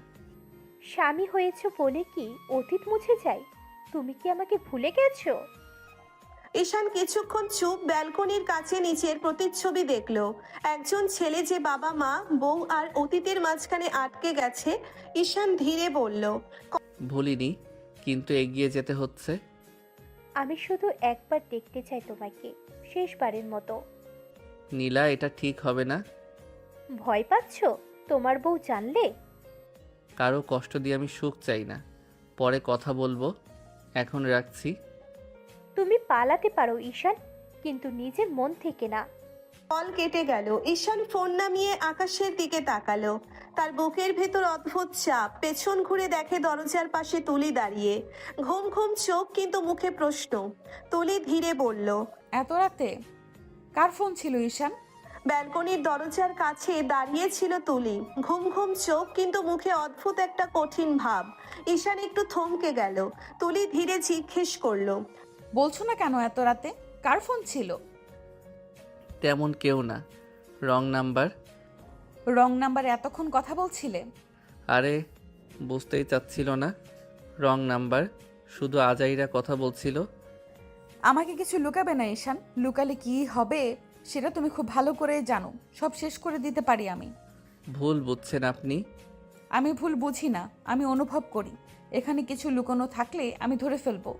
স্বামী হয়েছো বলে কি অতীত মুছে যায়? তুমি কি আমাকে ভুলে গেছো? ঈশান কিছুক্ষণ চুপ ব্যালকনির কাছে নিচের প্রতিচ্ছবি দেখলো। একজন ছেলে যে বাবা মা বউ আর অতীতের মাঝখানে আটকে গেছে। ঈশান ধীরে বলল, ভুলিনি, কিন্তু এগিয়ে যেতে হচ্ছে। আমি শুধু একবার দেখতে চাই তোমাকে, শেষবারের মতো। নীলা, এটা ঠিক হবে না। ভয় পাচ্ছো তোমার বউ জানলে? কারো কষ্ট দিয়ে আমি সুখ চাই না। পরে কথা বলবো, এখন রাখছি। তুমি পালাতে পারো ঈশান, কিন্তু নিজের মন থেকে না। কল কেটে গেল। ঈশান ফোন নামিয়ে আকাশের দিকে তাকালো। তার বুকের ভেতর অদ্ভুত চাপ। পেছন ঘুরে দেখে দরজার পাশে তুলি দাঁড়িয়ে, ঘুম ঘুম চোখ, কিন্তু মুখে প্রশ্ন। তুলি ধীরে বলল, এত রাতে কার ফোন ছিল ঈশান? ব্যালকনির দরজার কাছে দাঁড়িয়ে ছিল তুলি, ঘুম ঘুম চোখ, কিন্তু মুখে অদ্ভুত একটা কঠিন ভাব। ঈশান একটু থমকে গেল। তুলি ধীরে জিজ্ঞেস করলো, বলছো না কেন এত রাতে? কার ফোন ছিল? তেমন কেউ না, রং নাম্বার। রং নাম্বারে এতক্ষণ কথা বলছিলে? আরে, বুঝতেই চাচ্ছিল না? রং নাম্বার, শুধু আজাইরা কথা বলছিল। আমাকে কিছু লুকাবে না ঈশান, লুকালে কি হবে সেটা তুমি খুব ভালো করে জানো। সব শেষ করে দিতে পারি আমি। ভুল বুঝছেন আপনি। আমি ভুল বুঝি না, আমি অনুভব করি। এখানে কিছু লুকানো থাকলে আমি ধরে ফেলবো।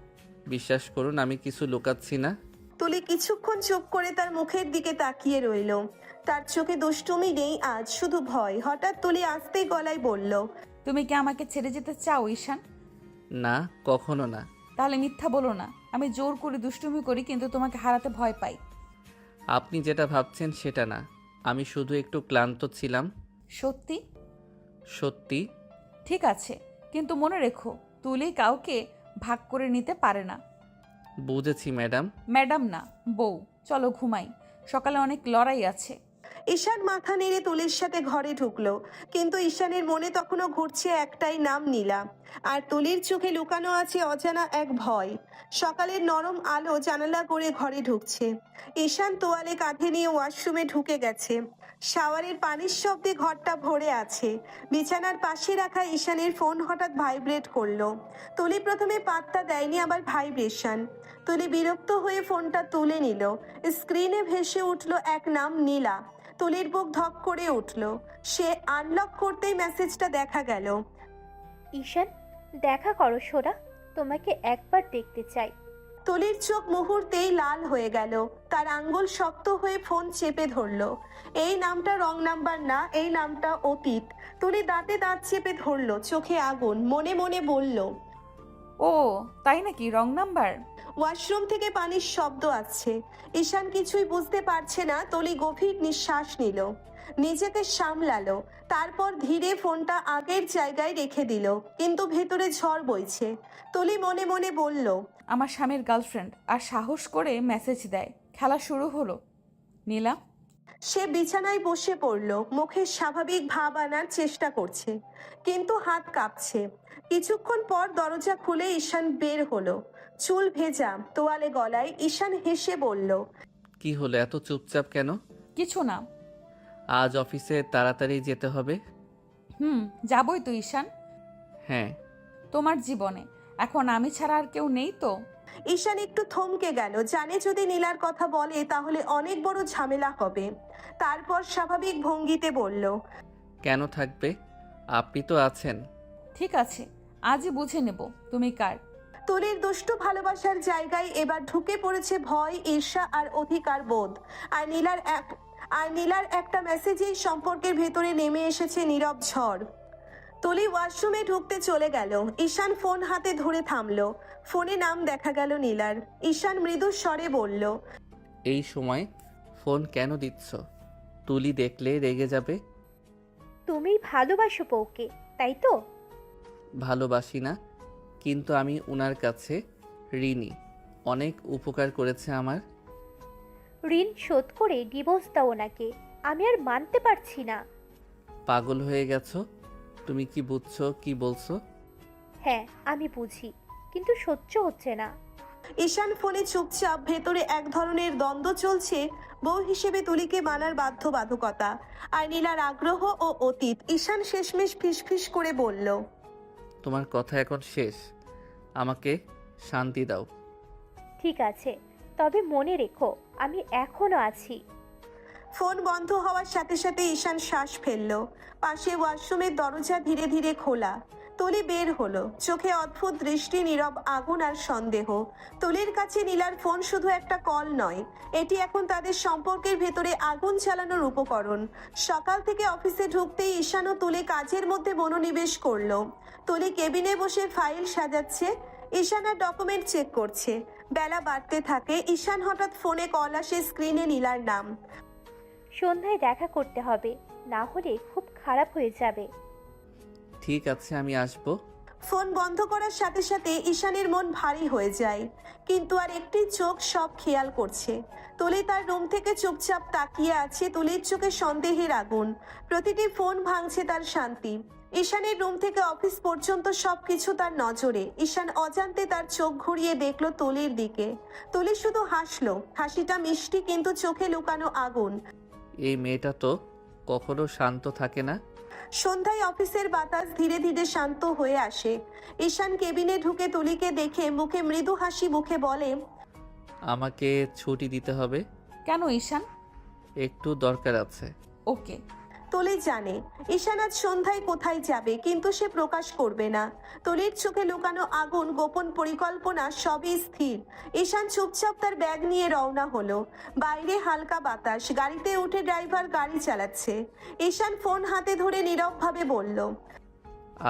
বিশ্বাস করুন, আমি কিছু লুকাচ্ছি না। তুলি কিছুক্ষণ চুপ করে তার মুখের দিকে তাকিয়ে রইল। তার চোখে দুষ্টুমি নেই আজ, শুধু ভয়। হঠাৎ তুলি আস্তে গলায় বলল, তুমি কি আমাকে ছেড়ে যেতে চাও ঈশান? না, কখনো না। তাহলে মিথ্যা বলো না। আমি জোর করে দুষ্টুমি করি, কিন্তু তোমাকে হারাতে ভয় পাই। আপনি যেটা ভাবছেন সেটা না। আমি শুধু একটু ক্লান্ত ছিলাম। সত্যি? সত্যি। ঠিক আছে, কিন্তু মনে রেখো, তুলি কাউকে ভাগ করে নিতে পারে না। বুঝেছি ম্যাডাম। ম্যাডাম না, বউ। চলো ঘুমাই, সকালে অনেক লড়াই আছে। ঈশান মাথা নেড়ে তুলির সাথে ঘরে ঢুকলো, কিন্তু ঈশানের মনে তখনও ঘুরছে একটাই নাম, নীলা। আর তুলির চোখে লুকানো আছে অজানা এক ভয়। সকালের নরম আলো জানালা করে ঘরে ঢুকছে। ঈশান তোয়ালে কাঁধে নিয়ে ওয়াশরুমে ঢুকে গেছে। শাওয়ারের পানির শব্দে ঘরটা ভরে আছে। বিছানার পাশে রাখা ঈশানের ফোন হঠাৎ ভাইব্রেট করলো। তুলি প্রথমে পাত্তা দেয়নি, আবার ভাইব্রেশন। তুলি বিরক্ত হয়ে ফোনটা তুলে নিল। স্ক্রিনে ভেসে উঠল এক নাম, নীলা। তুলির বুক ধক করে উঠল। সে আনলক করতেই মেসেজটা দেখা গেল। ঈশান, দেখা করো সোনা, তোমাকে একবার দেখতে চাই। তুলির চোখ মুহূর্তেই লাল হয়ে গেল। তার আঙ্গুল শক্ত হয়ে ফোন চেপে ধরলো। এই নামটা রং নাম্বার না, এই নামটা অতীত। তুলি দাঁতে দাঁত চেপে ধরলো, চোখে আগুন। মনে মনে বলল, ও তাই নাকি, রং নাম্বার? ওয়াশরুম থেকে পানির শব্দ আসছে। ঈশান কিছুই বুঝতে পারছে না। তুলি গভীর নিঃশ্বাস নিল, নিজেকে সামলালো। তারপর ধীরে ফোনটা আগের জায়গায় রেখে দিল, কিন্তু ভেতরে ঝড় বইছে। তুলি মনে মনে বলল, আমার স্বামীর গার্লফ্রেন্ড, আর সাহস করে মেসেজ দেয়। খেলা শুরু হলো। নীলা। সে বিছানায় বসে পড়ল, মুখে স্বাভাবিক ভাব আনার চেষ্টা করছে, কিন্তু হাত কাঁপছে। কিছুক্ষণ পর দরজা খুলে ঈশান বের হলো, চুল ভেজা, তোয়ালে গলায়। ঈশান হেসে বলল, কি হলো, এত চুপচাপ কেন? কিছু না। আজ অফিসে তাড়াতাড়ি যেতে হবে। যাবই তো ঈশান। হ্যাঁ। তোমার জীবনে এখন আমি ছাড়া আর কেউ নেই তো? ঈশান একটু থমকে গেল, জানে যদি নীলার কথা বলে তাহলে অনেক বড় ঝামেলা হবে। তারপর স্বাভাবিক ভঙ্গিতে বলল, কেন থাকবে, আপনি তো আছেন। ঠিক আছে, আজই বুঝে নেব তুমি কার। তুলির দুষ্টু ভালোবাসার জায়গায় এবার ঢুকে পড়েছে ভয়, ঈর্ষা আর অধিকার বোধ। আর নীলার একটা মেসেজেই সম্পর্কের ভেতরে নেমে এসেছে নীরব ঝড়। তুলি ওয়াশরুমে ঢুকতে চলে গেল। ঈশান ফোন হাতে ধরে থামলো। ফোনে নাম দেখা গেল নীলার। ঈশান মৃদু স্বরে বলল, এই সময় ফোন কেন দিচ্ছ? তুলি দেখলে রেগে যাবে। তুমি ভালোবাসো বউকে, তাই তো? ভালোবাসি না, কিন্তু আমি উনার কাছে ঋণী, অনেক উপকার করেছে আমার। ঋণ শোধ করে ডিভোর্স দাও ওনাকে। আমি আর মানতে পারছি না। পাগল হয়ে গেছো? তুমি কি বুঝছো কি বলছো? হ্যাঁ আমি বুঝি, কিন্তু সহ্য হচ্ছে না। ঈশান ফোনে চুপচাপ, ভেতরে এক ধরনের দ্বন্দ্ব চলছে। বউ হিসেবে তুলিকে মানার বাধ্যবাধকতা আর নীলার আগ্রহ ও অতীত। ঈশান শেষমেশ ফিসফিস করে বলল, তোমার কথা এখন শেষ, আমাকে শান্তি দাও। ঠিক আছে, তবে মনে রেখো আমি এখনো আছি। ফোন বন্ধ হওয়ার সাথে সাথে ঈশান শ্বাস ফেলল। পাশে ওয়াশরুমের দরজা ধীরে ধীরে খোলা। তুলি বের হলো, চোখে অদ্ভুত দৃষ্টি, নীরব আগুন আর সন্দেহ। তুলির কাছে নীলার ফোন শুধু একটা কল নয়, এটি এখন তাদের সম্পর্কের ভেতরে আগুন চালানোর উপকরণ। সকাল থেকে অফিসে ঢুকতেই ঈশান ও তুলি কাজের মধ্যে মনোনিবেশ করলো। তুলি কেবিনে বসে ফাইল সাজাচ্ছে, ঈশান আর ডকুমেন্ট চেক করছে। বেলা বাড়তে থাকে। ঈশান হঠাৎ ফোনে কল আসে, স্ক্রিনে নীলার নাম। সন্ধ্যায় দেখা করতে হবে, না হলে খুব খারাপ হয়ে যাবে। ঠিক আছে, আমি আসবো। ফোন বন্ধ করার সাথে সাথে ঈশানের মন ভারী হয়ে যায়, কিন্তু আর একটি চোখ সব খেয়াল করছে। তুলি তার রুম থেকে চুপচাপ তাকিয়ে আছে। তুলির চোখে সন্দেহের আগুন, প্রতিটি ফোন ভাঙছে তার শান্তি। ঈশানের রুম থেকে অফিস পর্যন্ত সবকিছু তার নজরে। ঈশান অজান্তে তার চোখ ঘুরিয়ে দেখলো তুলির দিকে। তুলি শুধু হাসলো, হাসিটা মিষ্টি কিন্তু চোখে লুকানো আগুন। এই মেয়েটা তো কখনো শান্ত থাকে না। সন্ধ্যায় অফিসের বাতাস ধীরে ধীরে শান্ত হয়ে আসে। ঈশান কেবিনে ঢুকে তুলিকে দেখে মুখে মৃদু হাসি মুখে বলে, আমাকে ছুটি দিতে হবে। কেন ঈশান? একটু দরকার আছে। ওকে। তুলি জানে ঈশান আজ সন্ধ্যায় কোথায় যাবে, কিন্তু সে প্রকাশ করবে না। তুলির চোখে লুকানো আগুন, গোপন পরিকল্পনা সবই স্থির। ঈশান চুপচাপ তার ব্যাগ নিয়ে রওনা হলো। বাইরে হালকা বাতাস, গাড়িতে উঠে ড্রাইভার গাড়ি চালাচ্ছে। ঈশান ফোন হাতে ধরে নীরবভাবে বলল,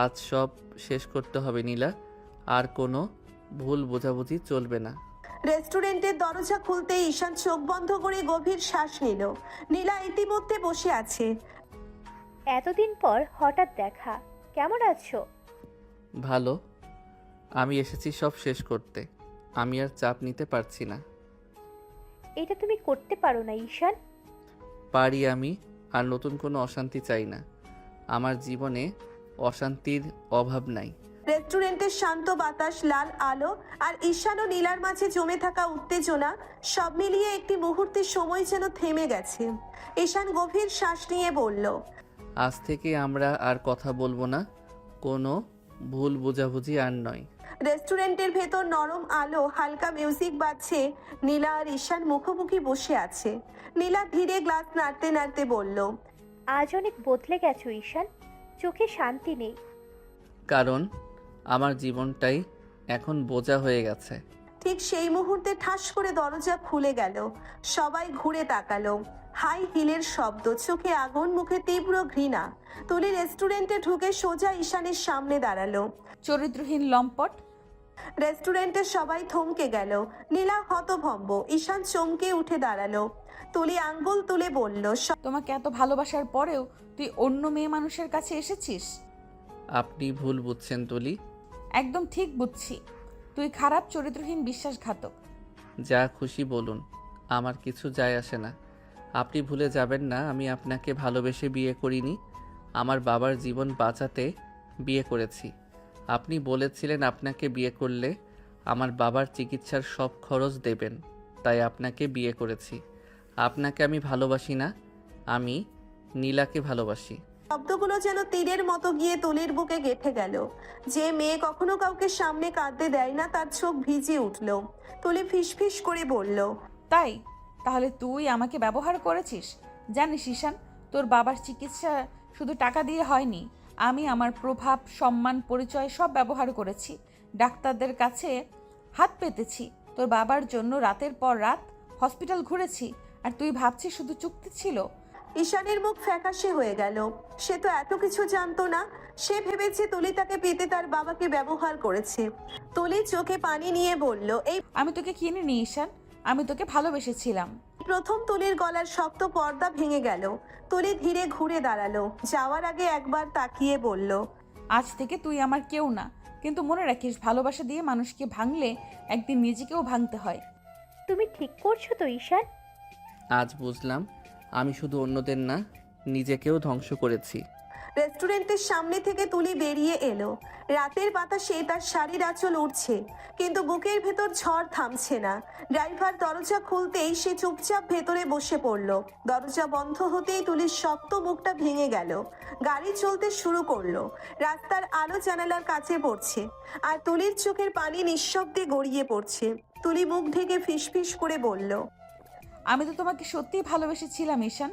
আজ সব শেষ করতে হবে নীলা, আর কোনো ভুল বোঝাবুঝি চলবে না। রেস্টুরেন্টের দরজা খুলতে ঈশান চোখ বন্ধ করে গভীর শ্বাস নিল। নীলা ইতিমধ্যে বসে আছে। এতদিন পর হঠাৎ দেখা, কেমন আছো? ভালো। আমি এসেছি সব শেষ করতে। আমি আর চাপ নিতে পারছি না। এটা তুমি করতে পারো না ঈশান। পারি আমি, আর নতুন কোনো অশান্তি চাই না। আমার জীবনে অশান্তির অভাব নাই। রেস্টুরেন্টের শান্ত বাতাস, লাল আলো আর ঈশান ও নীলার মাঝে জমে থাকা উত্তেজনা, সব মিলিয়ে একটি মুহূর্তের সময় যেন থেমে গেছে। ঈশান গভীর শ্বাস নিয়ে বলল, আজ থেকে আমরা আর কথা বলবো না, কোনো ভুল বোঝাবুঝি আর নয়। রেস্টুরেন্টের ভেতর নরম আলো, হালকা মিউজিক বাজছে। নীলা আর ঈশান মুখোমুখি বসে আছে। নীলা ধীরে গ্লাস নাড়তে নাড়তে বলল, আজ অনেক বদলে গেছো ঈশান, চোখে শান্তি নেই। কারণ আমার জীবনটাই এখন বোঝা হয়ে গেছে। ঠিক সেই মুহূর্তে ঠাস করে দরজা খুলে গেল। সবাই ঘুরে তাকালো। হাই হিলের শব্দ, চোখে আগুন, মুখে তীব্র ঘৃণা। তুলি রেস্টুরেন্টে ঢুকে সোজা ঈশানের সামনে দাঁড়ালো। চরিত্রহীন লম্পট। রেস্টুরেন্টে সবাই থমকে গেল। নীলা হতভম্ব, ঈশান চমকে উঠে দাঁড়ালো। তুলি আঙ্গুল তুলে বলল, তোমাকে এত ভালোবাসার পরেও তুই অন্য মেয়ে মানুষের কাছে এসেছিস। আপনি ভুল বুঝছেন তুলি। একদম ঠিক বুঝছি। তুই খারাপ, চরিত্রহীন, বিশ্বাসঘাতক। যা খুশি বলুন, আমার কিছু যায় আসে না। আপনি ভুলে যাবেন না আমি আপনাকে ভালোবেসে বিয়ে করিনি, আমার বাবার জীবন বাঁচাতে বিয়ে করেছি। আপনি বলেছিলেন আপনাকে বিয়ে করলে আমার বাবার চিকিৎসার সব খরচ দেবেন, তাই আপনাকে বিয়ে করেছি। আপনাকে আমি ভালোবাসি না, আমি নীলাকে ভালোবাসি। শব্দগুলো যেন তীরের মতো গিয়ে তুলির বুকে গেঁথে গেল। যে মেয়ে কখনো কাউকে সামনে কাঁদতে দেয় না, তার চোখ ভিজে উঠল। তুলি ফিসফিস করে বলল, তাই তাহলে তুই আমাকে ব্যবহার করেছিস। জানিস ঈশান, তোর বাবার চিকিৎসা শুধু টাকা দিয়ে হয়নি। আমি আমার প্রভাব, সম্মান, পরিচয় সব ব্যবহার করেছি। ডাক্তারদের কাছে হাত পেতেছি। তোর বাবার জন্য রাতের পর রাত হসপিটাল ঘুরেছি। আর তুই ভাবছিস শুধু চুক্তি ছিল। ঈশানের মুখ ফ্যাকাশে হয়ে গেল। সে তো এত কিছু জানতো না। সে ভেবেছে তুলি তাকে পেতে তার বাবাকে ব্যবহার করেছে। তুলি চোখে পানি নিয়ে বলল, এই আমি তোকে কিনিনি ঈশান, আমি তোকে ভালোবেসেছিলাম। প্রথম তুলির গলার শক্ত পর্দা ভেঙে গেল। তুলি ধীরে ঘুরে দাঁড়ালো। যাওয়ার আগে একবার তাকিয়ে বলল, আজ থেকে তুই আমার কেউ না। কিন্তু মনে রাখিস, ভালোবাসা দিয়ে মানুষকে ভাঙলে একদিন নিজেকেও ভাঙতে হয়। তুমি ঠিক করছো তো ঈশান? আজ বুঝলাম আমি শুধু অন্যদের না, নিজেকেও ধ্বংস করেছি। রেস্টুরেন্টের সামনে থেকে তুলি বেরিয়ে এলো। রাতের বাতাসে তার শাড়ির আঁচল উঠছে, কিন্তু বুকের ভেতর ঝড় থামছে না। ড্রাইভার দরজা খুলতেই সে চুপচাপ ভেতরে বসে পড়ল। দরজা বন্ধ হতেই তুলির শক্ত মুখটা ভেঙে গেল। গাড়ি চলতে শুরু করলো। রাস্তার আলো জানালার কাছে পড়ছে, আর তুলির চোখের পানি নিঃশব্দে গড়িয়ে পড়ছে। তুলি মুখ ঢেকে ফিসফিস করে বলল, আমি তো তোমাকে সত্যিই ভালোবেসেছিলাম ঈশান।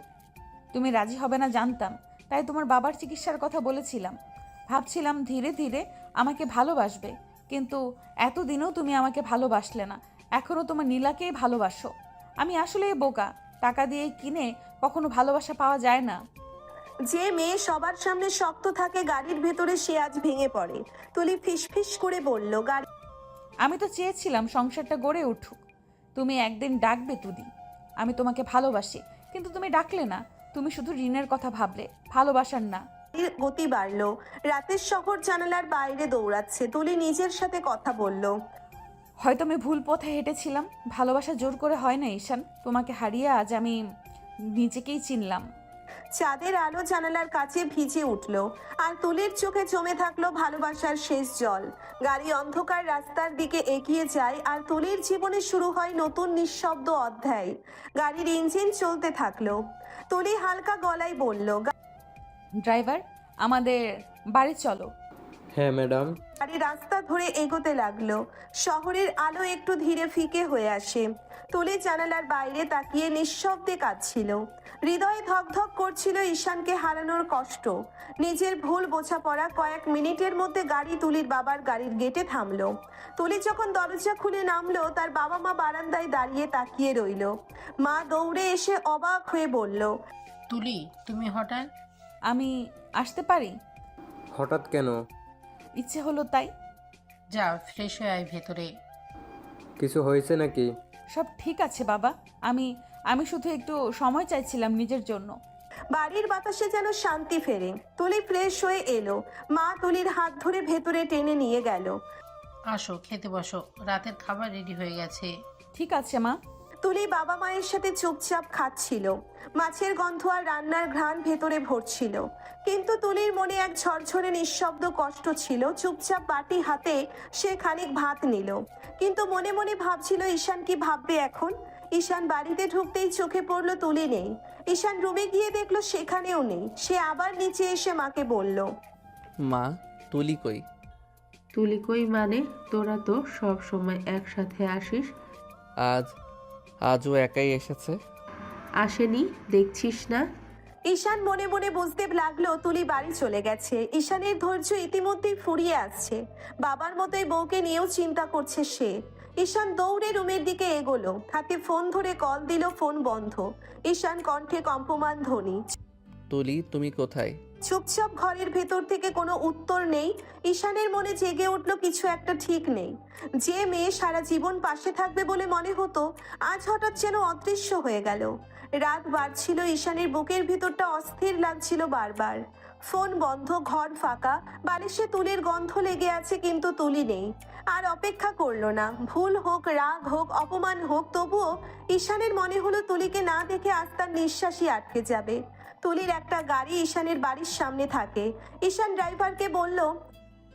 তুমি রাজি হবে না জানতাম, তাই তোমার বাবার চিকিৎসার কথা বলেছিলাম। ভাবছিলাম ধীরে ধীরে আমাকে ভালোবাসবে, কিন্তু এতদিনও তুমি আমাকে ভালোবাসলে না। এখনও তোমার নীলাকেই ভালোবাসো। আমি আসলেই বোকা। টাকা দিয়ে কিনে কখনো ভালোবাসা পাওয়া যায় না। যে মেয়ে সবার সামনে শক্ত থাকে গাড়ির ভেতরে সে আজ ভেঙে পড়ে। তুলি ফিসফিস করে বলল, গাড়ি আমি তো চেয়েছিলাম সংসারটা গড়ে উঠুক। তুমি একদিন ডাকবে তুলি, আমি তোমাকে ভালোবাসি, কিন্তু তুমি ডাকলে না। তুমি শুধু ঋণের কথা ভাবলে, ভালোবাসার না। গাড়ির গতি বাড়লো। রাতের শহর জানালার বাইরে দৌড়াচ্ছে। তুলি নিজের সাথে কথা বলল, হয়তো আমি ভুল পথে হেঁটেছিলাম। ভালোবাসা জোর করে হয় না ঈশান। তোমাকে হারিয়ে আজ আমি নিজেকেই চিনলাম। চাঁদের আলো জানালার কাছে ভিজে উঠল, আর তুলির চোখে জমে থাকলো ভালোবাসার শেষ জল। গাড়ি অন্ধকার রাস্তার দিকে এগিয়ে যায়, আর তুলির জীবনে শুরু হয় নতুন নিঃশব্দ অধ্যায়। গাড়ির ইঞ্জিন চলতে থাকলো। তুলি হালকা গলায় বলল, ড্রাইভার, আমাদের বাড়ি চলো। হ্যাঁ ম্যাডাম। গাড়ি রাস্তা ধরে এগোতে লাগলো। শহরের আলো একটু ধীরে ফিকে হয়ে আসে। তুলি জানালার বাইরে তাকিয়ে নিঃশব্দে কাঁদছিল। হৃদয়ে ধকধক করছিল ঈশানকে হারানোর কষ্ট। নিজের ভুল বোঝাপড়া। কয়েক মিনিটের মধ্যে গাড়ি তুলির বাবার গাড়ির গেটে থামলো। তুলি যখন দরজা খুলে নামলো, তার বাবা মা বারান্দায় দাঁড়িয়ে তাকিয়ে রইল। মা দৌড়ে এসে অবাক হয়ে বলল, তুলি, তুমি হঠাৎ? আমি আসতে পারি? হঠাৎ কেন? ইচ্ছে হলো তাই। যা, ফ্রেশ হয়ে আয় ভেতরে। কিছু হয়েছে নাকি? সব ঠিক আছে বাবা। আমি শুধু একটু সময় চাইছিলাম নিজের জন্য। বাড়ির বাতাসে যেন শান্তি ফেরে। তুলি ফ্রেশ হয়ে এলো। মা তুলির হাত ধরে ভেতরে টেনে নিয়ে গেল। আসো, খেতে বসো, রাতের খাবার রেডি হয়ে গেছে। ঠিক আছে মা। তুলি বাবা মায়ের সাথে চুপচাপ খাচ্ছিল। মাছের গন্ধ আর রান্নার ঘ্রাণ ভেতরে ভরছিল, কিন্তু তুলির মনে এক ঝরঝরে নিঃশব্দ কষ্ট ছিল। চুপচাপ বাটি হাতে সে খানিক ভাত নিল, কিন্তু মনে মনে ভাবছিল ঈশান কি ভাববে এখন। ঈশান বাড়িতে ঢুকতেই চোখে পড়ল তুলি নেই। ঈশান রুমে গিয়ে দেখলো সেখানেও নেই। সে আবার নিচে এসে মাকে বলল, মা, তুলি কই? তুলি কই মানে? তোরা তো সব সময় একসাথে আসিস। আজও একাই এসেছে। আসেনি দেখছিস না? ঈশান মনে মনে বুঝতে লাগলো তুলি বাড়ি চলে গেছে। ঈশানের ধৈর্য ইতিমধ্যেই ফুরিয়ে আসছে। বাবার মতোই বউকে নিয়েও চিন্তা করছে সে। ঈশান দৌড়ে রুমের দিকে এগোলো। হাতে ফোন ধরে কল দিল, ফোন বন্ধ। ঈশান কণ্ঠে কম্পমান ধ্বনি, তুলি, তুমি কোথায়? চুপচাপ ঘরের ভেতর থেকে কোনো উত্তর নেই। ঈশানের মনে জেগে উঠল কিছু একটা ঠিক নেই। যে মেয়ে সারা জীবন পাশে থাকবে বলে মনে হতো, আজ হঠাৎ যেন অদৃশ্য হয়ে গেল। রাত বাড়ছিল, ঈশানের বুকের ভিতরটা অস্থির লাগছিল বারবার। ফোন বন্ধ, ঘর ফাঁকা, বালিশে তুলির গন্ধ লেগে আছে, কিন্তু তুলি নেই। আর অপেক্ষা করলো না। ভুল হোক, রাগ হোক, অপমান হোক, তবুও ঈশানের মনে হলো তুলিকে না দেখে আজ তার নিঃশ্বাসই আটকে যাবে। তুলির একটা গাড়ি ঈশানের বাড়ির সামনে থাকে। ঈশান ড্রাইভারকে বলল,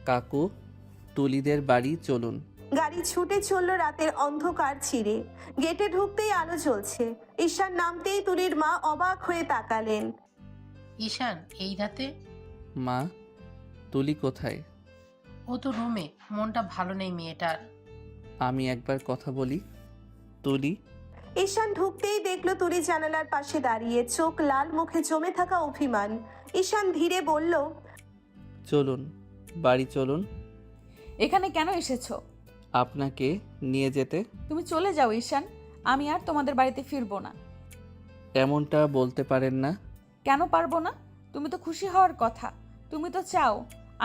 কাকু, তুলিদের বাড়ি চলুন। গাড়ি ছুটে চলল রাতের অন্ধকার ছিঁড়ে। গেটে ঢুকতেই আলো জ্বলছে। ঈশান নামতেই তুলির মা অবাক হয়ে তাকালেন। ঈশান, এই রাতে? মা, তুলি কোথায়? ও তো রুমে, মনটা ভালো নেই মেয়েটার। আমি একবার কথা বলি। তুলি। ঈশান ঢুকতেই দেখলো তুলি জানালার পাশে দাঁড়িয়ে, চোখ লাল, মুখে জমে থাকা অভিমান। ঈশান ধীরে বলল, চলুন, বাড়ি চলুন। এখানে কেন এসেছো? আপনাকে নিয়ে যেতে। তুমি চলে যাও ঈশান, আমি আর তোমাদের বাড়িতে ফিরবো না। এমনটা বলতে পারেন না। কেন পারবো না? তুমি তো খুশি হওয়ার কথা। তুমি তো চাও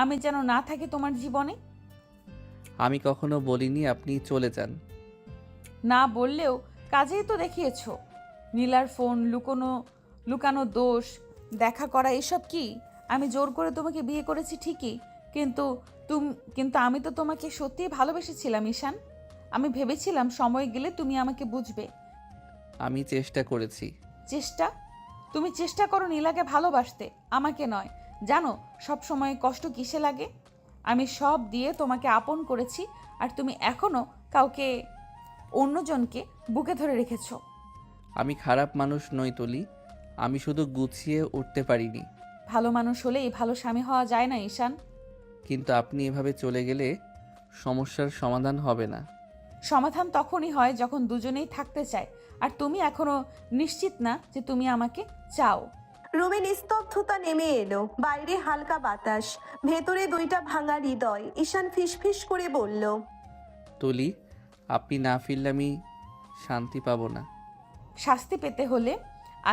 আমি যেন না থাকি তোমার জীবনে। আমি কখনো বলিনি আপনি চলে যান। না বললেও কাজেই তো দেখিয়েছো। নীলার ফোন, লুকানো দোষ, দেখা করা, এসব কি? আমি জোর করে তোমাকে বিয়ে করেছি ঠিকই, কিন্তু কিন্তু আমি তো তোমাকে সত্যিই ভালোবেসেছিলাম ঈশান। আমি ভেবেছিলাম সময় গেলে তুমি আমাকে বুঝবে। আমি চেষ্টা করেছি। চেষ্টা? তুমি চেষ্টা করো নীলাকে ভালোবাসতে, আমাকে নয়। জানো সব সময় কষ্ট কিসে লাগে? আমি সব দিয়ে তোমাকে আপন করেছি, আর তুমি এখনো কাউকে, অন্যজনকে বুকে ধরে রেখেছো। আমি খারাপ মানুষ নই তুলি, আমি শুধু গুছিয়ে উঠতে পারিনি। ভালো মানুষ হলেই ভালো স্বামী হওয়া যায় না ঈশান। কিন্তু আপনি এভাবে চলে গেলে সমস্যার সমাধান হবে না। সমাধান তখনই হয় যখন দুজনেই থাকতে চায়, আর তুমি এখনো নিশ্চিত না যে তুমি আমাকে চাও। রুমে নিস্তব্ধতা নেমে এলো, বাইরে হালকা বাতাস, ভেতরে দুইটা ভাঙা হৃদয়। ঈশান ফিসফিস করে বলল, তুলি, আপনি না ফিরলে আমি শান্তি পাবো না। শাস্তি পেতে হলে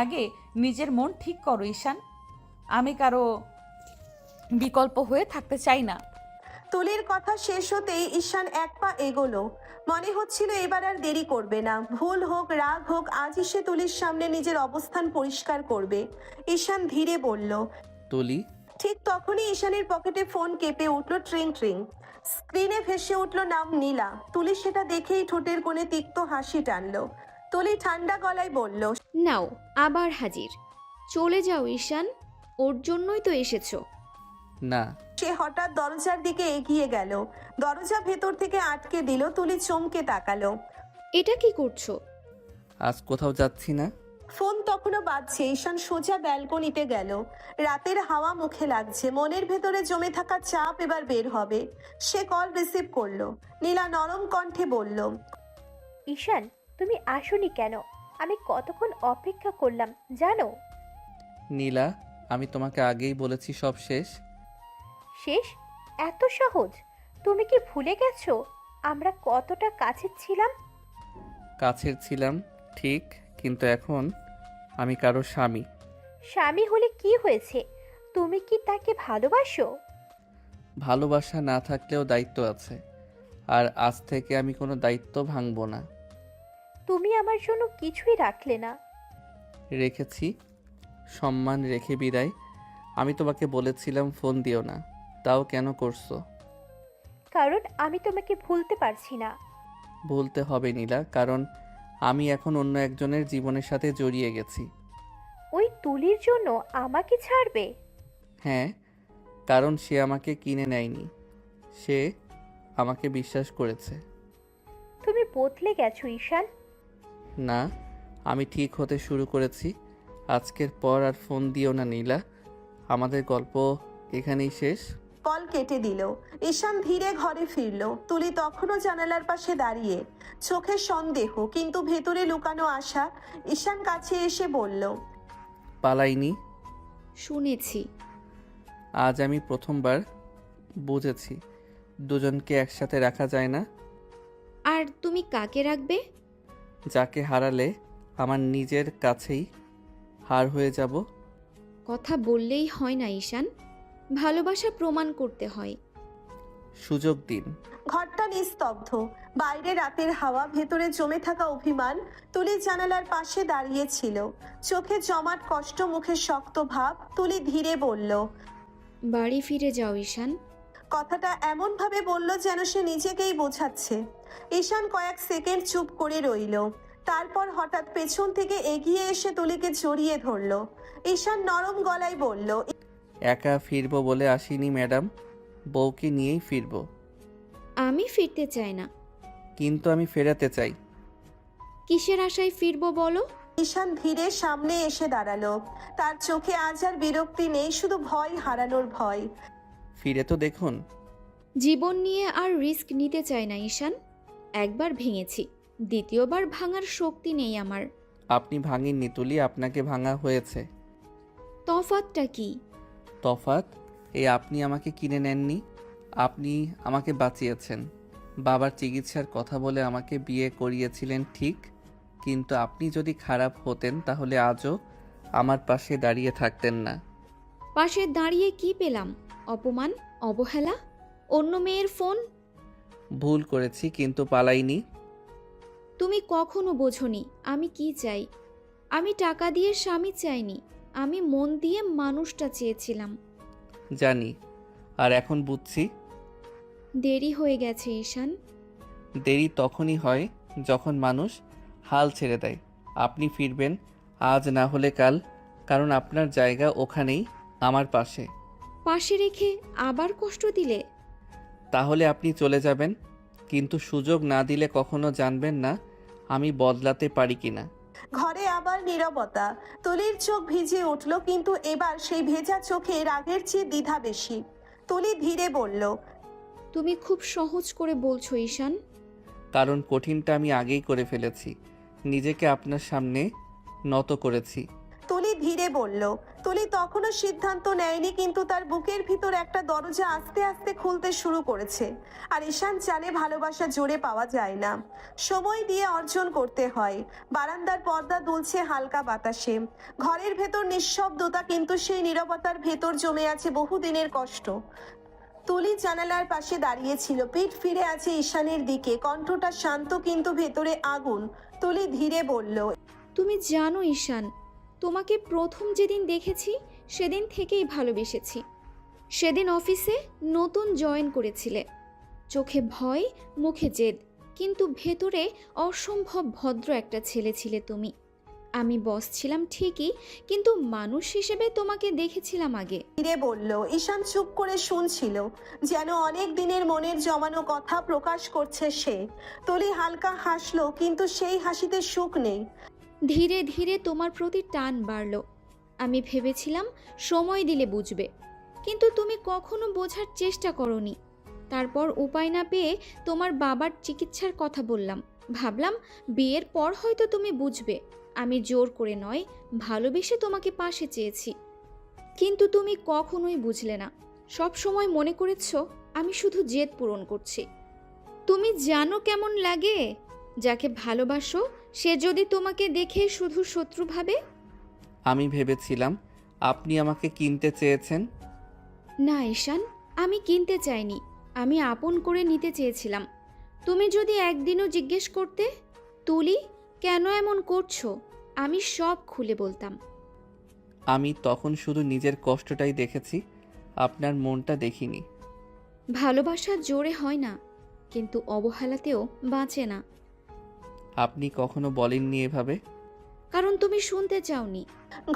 আগে নিজের মন ঠিক করো ঈশান। আমি কারো বিকল্প হয়ে থাকতে চাই না। তুলির কথা শেষ হতেই ঈশান এক পা এগোলো। মনে হচ্ছিল এবার আর দেরি করবে না। ভুল হোক রাগ হোক, আজই সে তুলির সামনে নিজের অবস্থান পরিষ্কার করবে। ঈশান ধীরে বলল, তুলি। ঠিক তখনই ঈশানের পকেটে ফোন কেঁপে উঠল, ট্রিং ট্রিং। স্ক্রিনে ভেসে উঠল নাম নীলা। তুলি সেটা দেখেই ঠোঁটের কোণে তিক্ত হাসি টানলো। তুলি ঠান্ডা গলায় বলল, নাও আবার হাজির। চলে যাও ঈশান, ওর জন্যই তো এসেছো। না। সে হঠাৎ দরজার দিকে এগিয়ে গেল। দরজা ভেতর থেকে আটকে দিল। তুলি চমকে তাকালো। এটা কি করছো? আজ কোথাও যাচ্ছি না। ফোন তখনও বাজছে। ঈশান সোজা ব্যালকনিতে গেল। রাতের হাওয়া মুখে লাগছে। মনের ভেতরে জমে থাকা চাপ এবার বের হবে। সে কল রিসিভ করলো। নীলা নরম কণ্ঠে বলল, ঈশান, তুমি আসোনি কেন? আমি কতক্ষণ অপেক্ষা করলাম জানো? নীলা, আমি তোমাকে আগেই বলেছি সব শেষ। শেষ? এত সহজ? তুমি কি ভুলে গেছো আমরা কতটা কাছে ছিলাম? কাছের ছিলাম ঠিক, কিন্তু এখন আমি কারো স্বামী। স্বামী হলে কি হয়েছে? তুমি কি তাকে ভালোবাসো? ভালোবাসা না থাকলেও দায়িত্ব আছে, আর আজ থেকে আমি কোনো দায়িত্ব ভাঙবো না। তুমি আমার জন্য কিছুই রাখলে না। রেখেছি, সম্মান রেখে বিদায়। আমি তোমাকে বলেছিলাম ফোন দিও না, তাও কেন করছো? কারণ আমি তোমাকে ভুলতে পারছি না। বলতে হবে নীলা, কারণ আমি এখন অন্য একজনের জীবনের সাথে জড়িয়ে গেছি। ওই তুলির জন্য আমাকে ছাড়বে? হ্যাঁ, কারণ সে আমাকে কিনে নেয়নি, সে আমাকে বিশ্বাস করেছে। তুমি বদলে গেছো ঈশান। না, আমি ঠিক হতে শুরু করেছি। আজকের পর আর ফোন দিও না নীলা, আমাদের গল্প এখানেই শেষ। কল কেটে দিল। ঈশান ধীরে ঘরে ফিরল। তুলি তখনও জানালার পাশে দাঁড়িয়ে, চোখে সন্দেহ কিন্তু ভেতরে লুকানো আশা। ঈশান কাছে এসে বলল, পালাইনি। শুনেছি। আজ আমি প্রথমবার বুঝেছি দুজনকে একসাথে রাখা যায় না। আর তুমি কাকে রাখবে? যাকে হারালে আমার নিজের কাছেই হার হয়ে যাব। কথা বললেই হয় না ঈশান, ভালোবাসা প্রমাণ করতে হয়। সুযোগ দিন। ঘরটা নিস্তব্ধ। বাইরে রাতের হাওয়া, ভেতরে জমে থাকা অভিমান। তুলি জানালার পাশে দাঁড়িয়ে ছিল, চোখে জমাট কষ্ট, মুখে শক্ত ভাব। তুলি ধীরে বলল, বাড়ি ফিরে যাও ঈশান। কথাটা এমন ভাবে বলল যেন সে নিজেকেই বোঝাচ্ছে। ঈশান কয়েক সেকেন্ড চুপ করে রইল। তারপর হঠাৎ পেছন থেকে এগিয়ে এসে তুলিকে জড়িয়ে ধরল। ঈশান নরম গলায় বলল, একা ফিরবো বলে আসিনি ম্যাডাম, বউকে নিয়েই ফিরবো। আমি ফিরতে চাই না। কিন্তু আমি ফেরাতে চাই। কিসের আশায় ফিরবো বলো? ঈশান ধীরে সামনে এসে দাঁড়ালো। তার চোখে আজ আর বিরক্তি নেই, শুধু ভয়, হারানোর ভয়। ফিরে তো দেখুন। জীবন নিয়ে আর রিস্ক নিতে চাই না ঈশান। একবার ভেঙেছি, দ্বিতীয়বার ভাঙার শক্তি নেই আমার। আপনি ভাঙেননি তুলি, আপনাকে ভাঙা হয়েছে। তফাৎটা কি? তফাৎ এই, আপনি আমাকে কিনে নেননি, আপনি আমাকে বাঁচিয়েছেন। বাবার চিকিৎসার কথা বলে আমাকে বিয়ে করিয়েছিলেন ঠিক, কিন্তু আপনি যদি খারাপ হতেন তাহলে আজও আমার পাশে দাঁড়িয়ে থাকতেন না। পাশে দাঁড়িয়ে কি পেলাম? অপমান, অবহেলা, অন্য মেয়ের ফোন। ভুল করেছি কিন্তু পালাইনি। তুমি কখনো বোঝোনি আমি কি চাই। আমি টাকা দিয়ে স্বামী চাইনি, আমি মন দিয়ে মানুষটা চেয়েছিলাম। জানি, আর এখন বুঝছি দেরি হয়ে গেছে ঈশান। দেরি তখনই হয় যখন মানুষ হাল ছেড়ে দেয়। আপনি ফিরবেন আজ না হলে কাল, কারণ আপনার জায়গা ওখানেই, আমার পাশে। পাশে রেখে আবার কষ্ট দিলে? তাহলে আপনি চলে যাবেন, কিন্তু সুযোগ না দিলে কখনো জানবেন না আমি বদলাতে পারি কিনা। ঘরে আবার নীরবতা। তুলির চোখ ভিজে উঠল, কিন্তু এবার সেই ভেজা চোখে রাগের চেয়ে দ্বিধা বেশি। তুলি ধীরে বলল, তুমি খুব সহজ করে বলছো ঈশান। কারণ কঠিনটা আমি আগেই করে ফেলেছি, নিজেকে আপনার সামনে নত করেছি। তুলি ধীরে বলল। তুলি তখনও সিদ্ধান্ত নেয়নি, কিন্তু তার বুকের ভিতর একটা দরজা আস্তে আস্তে খুলতে শুরু করেছে। আর ঈশান জানে ভালোবাসা জোরে পাওয়া যায় না, সময় দিয়ে অর্জন করতে হয়। বারান্দার পর্দা দুলছে হালকা বাতাসে। ঘরের ভেতর নিঃশব্দতা, কিন্তু সেই নীরবতার ভেতর জমে আছে বহুদিনের কষ্ট। তুলি জানালার পাশে দাঁড়িয়েছিল, পিঠ ফিরে আছে ঈশানের দিকে, কণ্ঠটা শান্ত কিন্তু ভেতরে আগুন। তুলি ধীরে বলল, তুমি জানো ঈশান, তোমাকে প্রথম যেদিন দেখেছি সেদিন থেকেই ভালোবেসেছি। সেদিন অফিসে নতুন জয়েন করেছিলে, চোখে ভয়, মুখে জেদ, কিন্তু ভেতরে অসম্ভব ভদ্র একটা ছেলে ছিলে তুমি। আমি বস ছিলাম ঠিকই, কিন্তু মানুষ হিসেবে তোমাকে দেখেছিলাম আগে। ধীরে বলল। ঈশান চুপ করে শুনছিল, যেন অনেক দিনের মনের জমানো কথা প্রকাশ করছে সে। তুলি হালকা হাসলো, কিন্তু সেই হাসিতে সুখ নেই। ধীরে ধীরে তোমার প্রতি টান বাড়ল। আমি ভেবেছিলাম সময় দিলে বুঝবে, কিন্তু তুমি কখনো বোঝার চেষ্টা করনি। তারপর উপায় না পেয়ে তোমার বাবার চিকিৎসার কথা বললাম। ভাবলাম বিয়ের পর হয়তো তুমি বুঝবে। আমি জোর করে নয়, ভালোবেসে তোমাকে পাশে চেয়েছি, কিন্তু তুমি কখনোই বুঝলে না। সব সময় মনে করেছো আমি শুধু জেদ পূরণ করছি। তুমি জানো কেমন লাগে যাকে ভালোবাসো সে যদি তোমাকে দেখে শুধু শত্রু ভাবে? আমি ভেবেছিলাম আপনি আমাকে কিনতে চেয়েছেন। না ঈশান, আমি কিনতে চাইনি, আমি আপন করে নিতে চেয়েছিলাম। তুমি যদি একদিনও জিজ্ঞেস করতে, তুলি কেন এমন করছো, আমি সব খুলে বলতাম। আমি তখন শুধু নিজের কষ্টটাই দেখেছি, আপনার মনটা দেখিনি। ভালোবাসা জোরে হয় না, কিন্তু অবহেলাতেও বাঁচে না। আপনি কখনো বলেননি এভাবে। কারণ তুমি শুনতে চাওনি।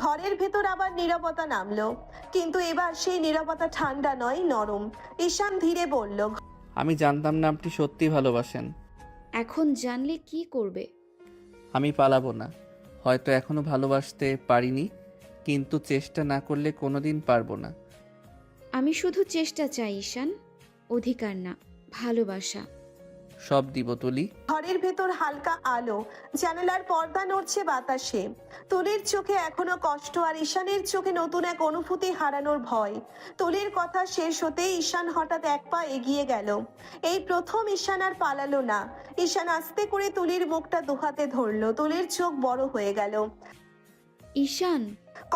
ঘরের ভেতর আবার নীরবতা নামলো, কিন্তু এবার সেই নীরবতা ঠান্ডা নয়, নরম। ঈশান ধীরে বলল, আমি জানতাম না আপনি সত্যি ভালোবাসেন। এখন জানলে কি করবে? আমি পালাবো না, হয়তো এখনো ভালোবাসতে পারিনি, কিন্তু চেষ্টা না করলে কোনোদিন পারবো না। আমি শুধু চেষ্টা চাই ঈশান, অধিকার না, ভালোবাসা। সব দিব তুলি। ঘরের ভেতর হালকা আলো, জানালার পর্দা নড়ছে বাতাসে। তুলির চোখে এখনো কষ্ট, আর ঈশানের চোখে নতুন এক অনুভূতি হারানোর ভয়। তুলির কথা শেষ হতেই ঈশান হঠাৎ এক পা এগিয়ে গেল। এই প্রথম ঈশান আর পালালো না। ঈশান আস্তে করে তুলির মুখটা দুহাতে ধরলো। তুলির চোখ বড় হয়ে গেল। ঈশান।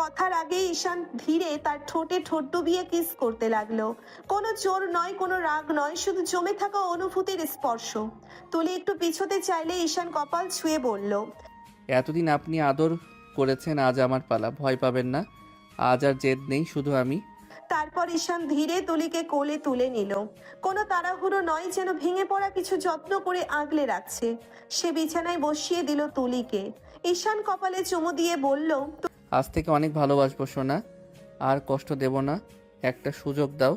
কথার আগেই ঈশান ধীরে তার ঠোঁটে ঠোঁট ডুবিয়ে কিস করতে লাগলো। কোনো জোর নয়, কোনো রাগ নয়, শুধু জমে থাকা অনুভূতির স্পর্শ। তুলি একটু পিছোতে চাইলে ঈশান কপাল ছুঁয়ে বলল, এতদিন আপনি আদর করেছেন, আজ আমার পালা, ভয় পাবেন না। আজ আর জেদ নেই, শুধু আমি। তারপর ঈশান ধীরে তুলিকে কোলে তুলে নিল। কোনো তাড়াহুড়ো নয়, যেন ভেঙে পড়া কিছু যত্ন করে আগলে রাখছে। সে বিছানায় বসিয়ে দিল তুলিকে। ঈশান কপালে চুমু দিয়ে বলল, আজ থেকে অনেক ভালোবাসবো সোনা, আর কষ্ট দেব না। একটা সুযোগ দাও,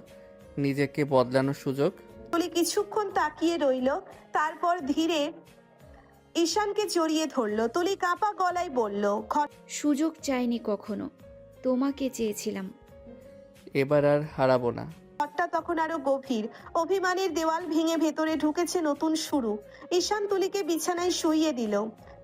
নিজেকে বদলানোর সুযোগ। তুলি কিছুক্ষণ তাকিয়ে রইল, তারপর ধীরে ঈশানকে জড়িয়ে ধরল। তুলি কাঁপা গলায় বলল, সুযোগ চাইনি কখনো, তোমাকে চেয়েছিলাম। এবার আর হারাবো না। ঘরটা তখন আরো গভীর। অভিমানের দেওয়াল ভেঙে ভেতরে ঢুকেছে নতুন শুরু। ঈশান তুলিকে বিছানায় শুইয়ে দিল,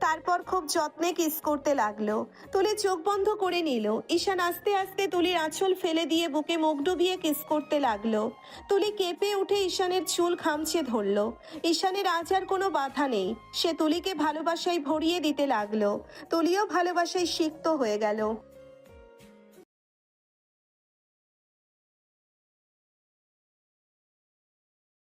তারপর খুব যত্নে কিস করতে লাগলো। তুলি চোখ বন্ধ করে নিল। ঈশান আস্তে আস্তে তুলির আঁচল ফেলে দিয়ে বুকে মুখ ডুবিয়ে কিস করতে লাগলো। তুলি কেঁপে উঠে ঈশানের চুল খামচে ধরলো। ঈশানের আজ আর কোনো বাধা নেই, সে তুলিকে ভালোবাসায় ভরিয়ে দিতে লাগলো। তুলিও ভালোবাসায় সিক্ত হয়ে গেল।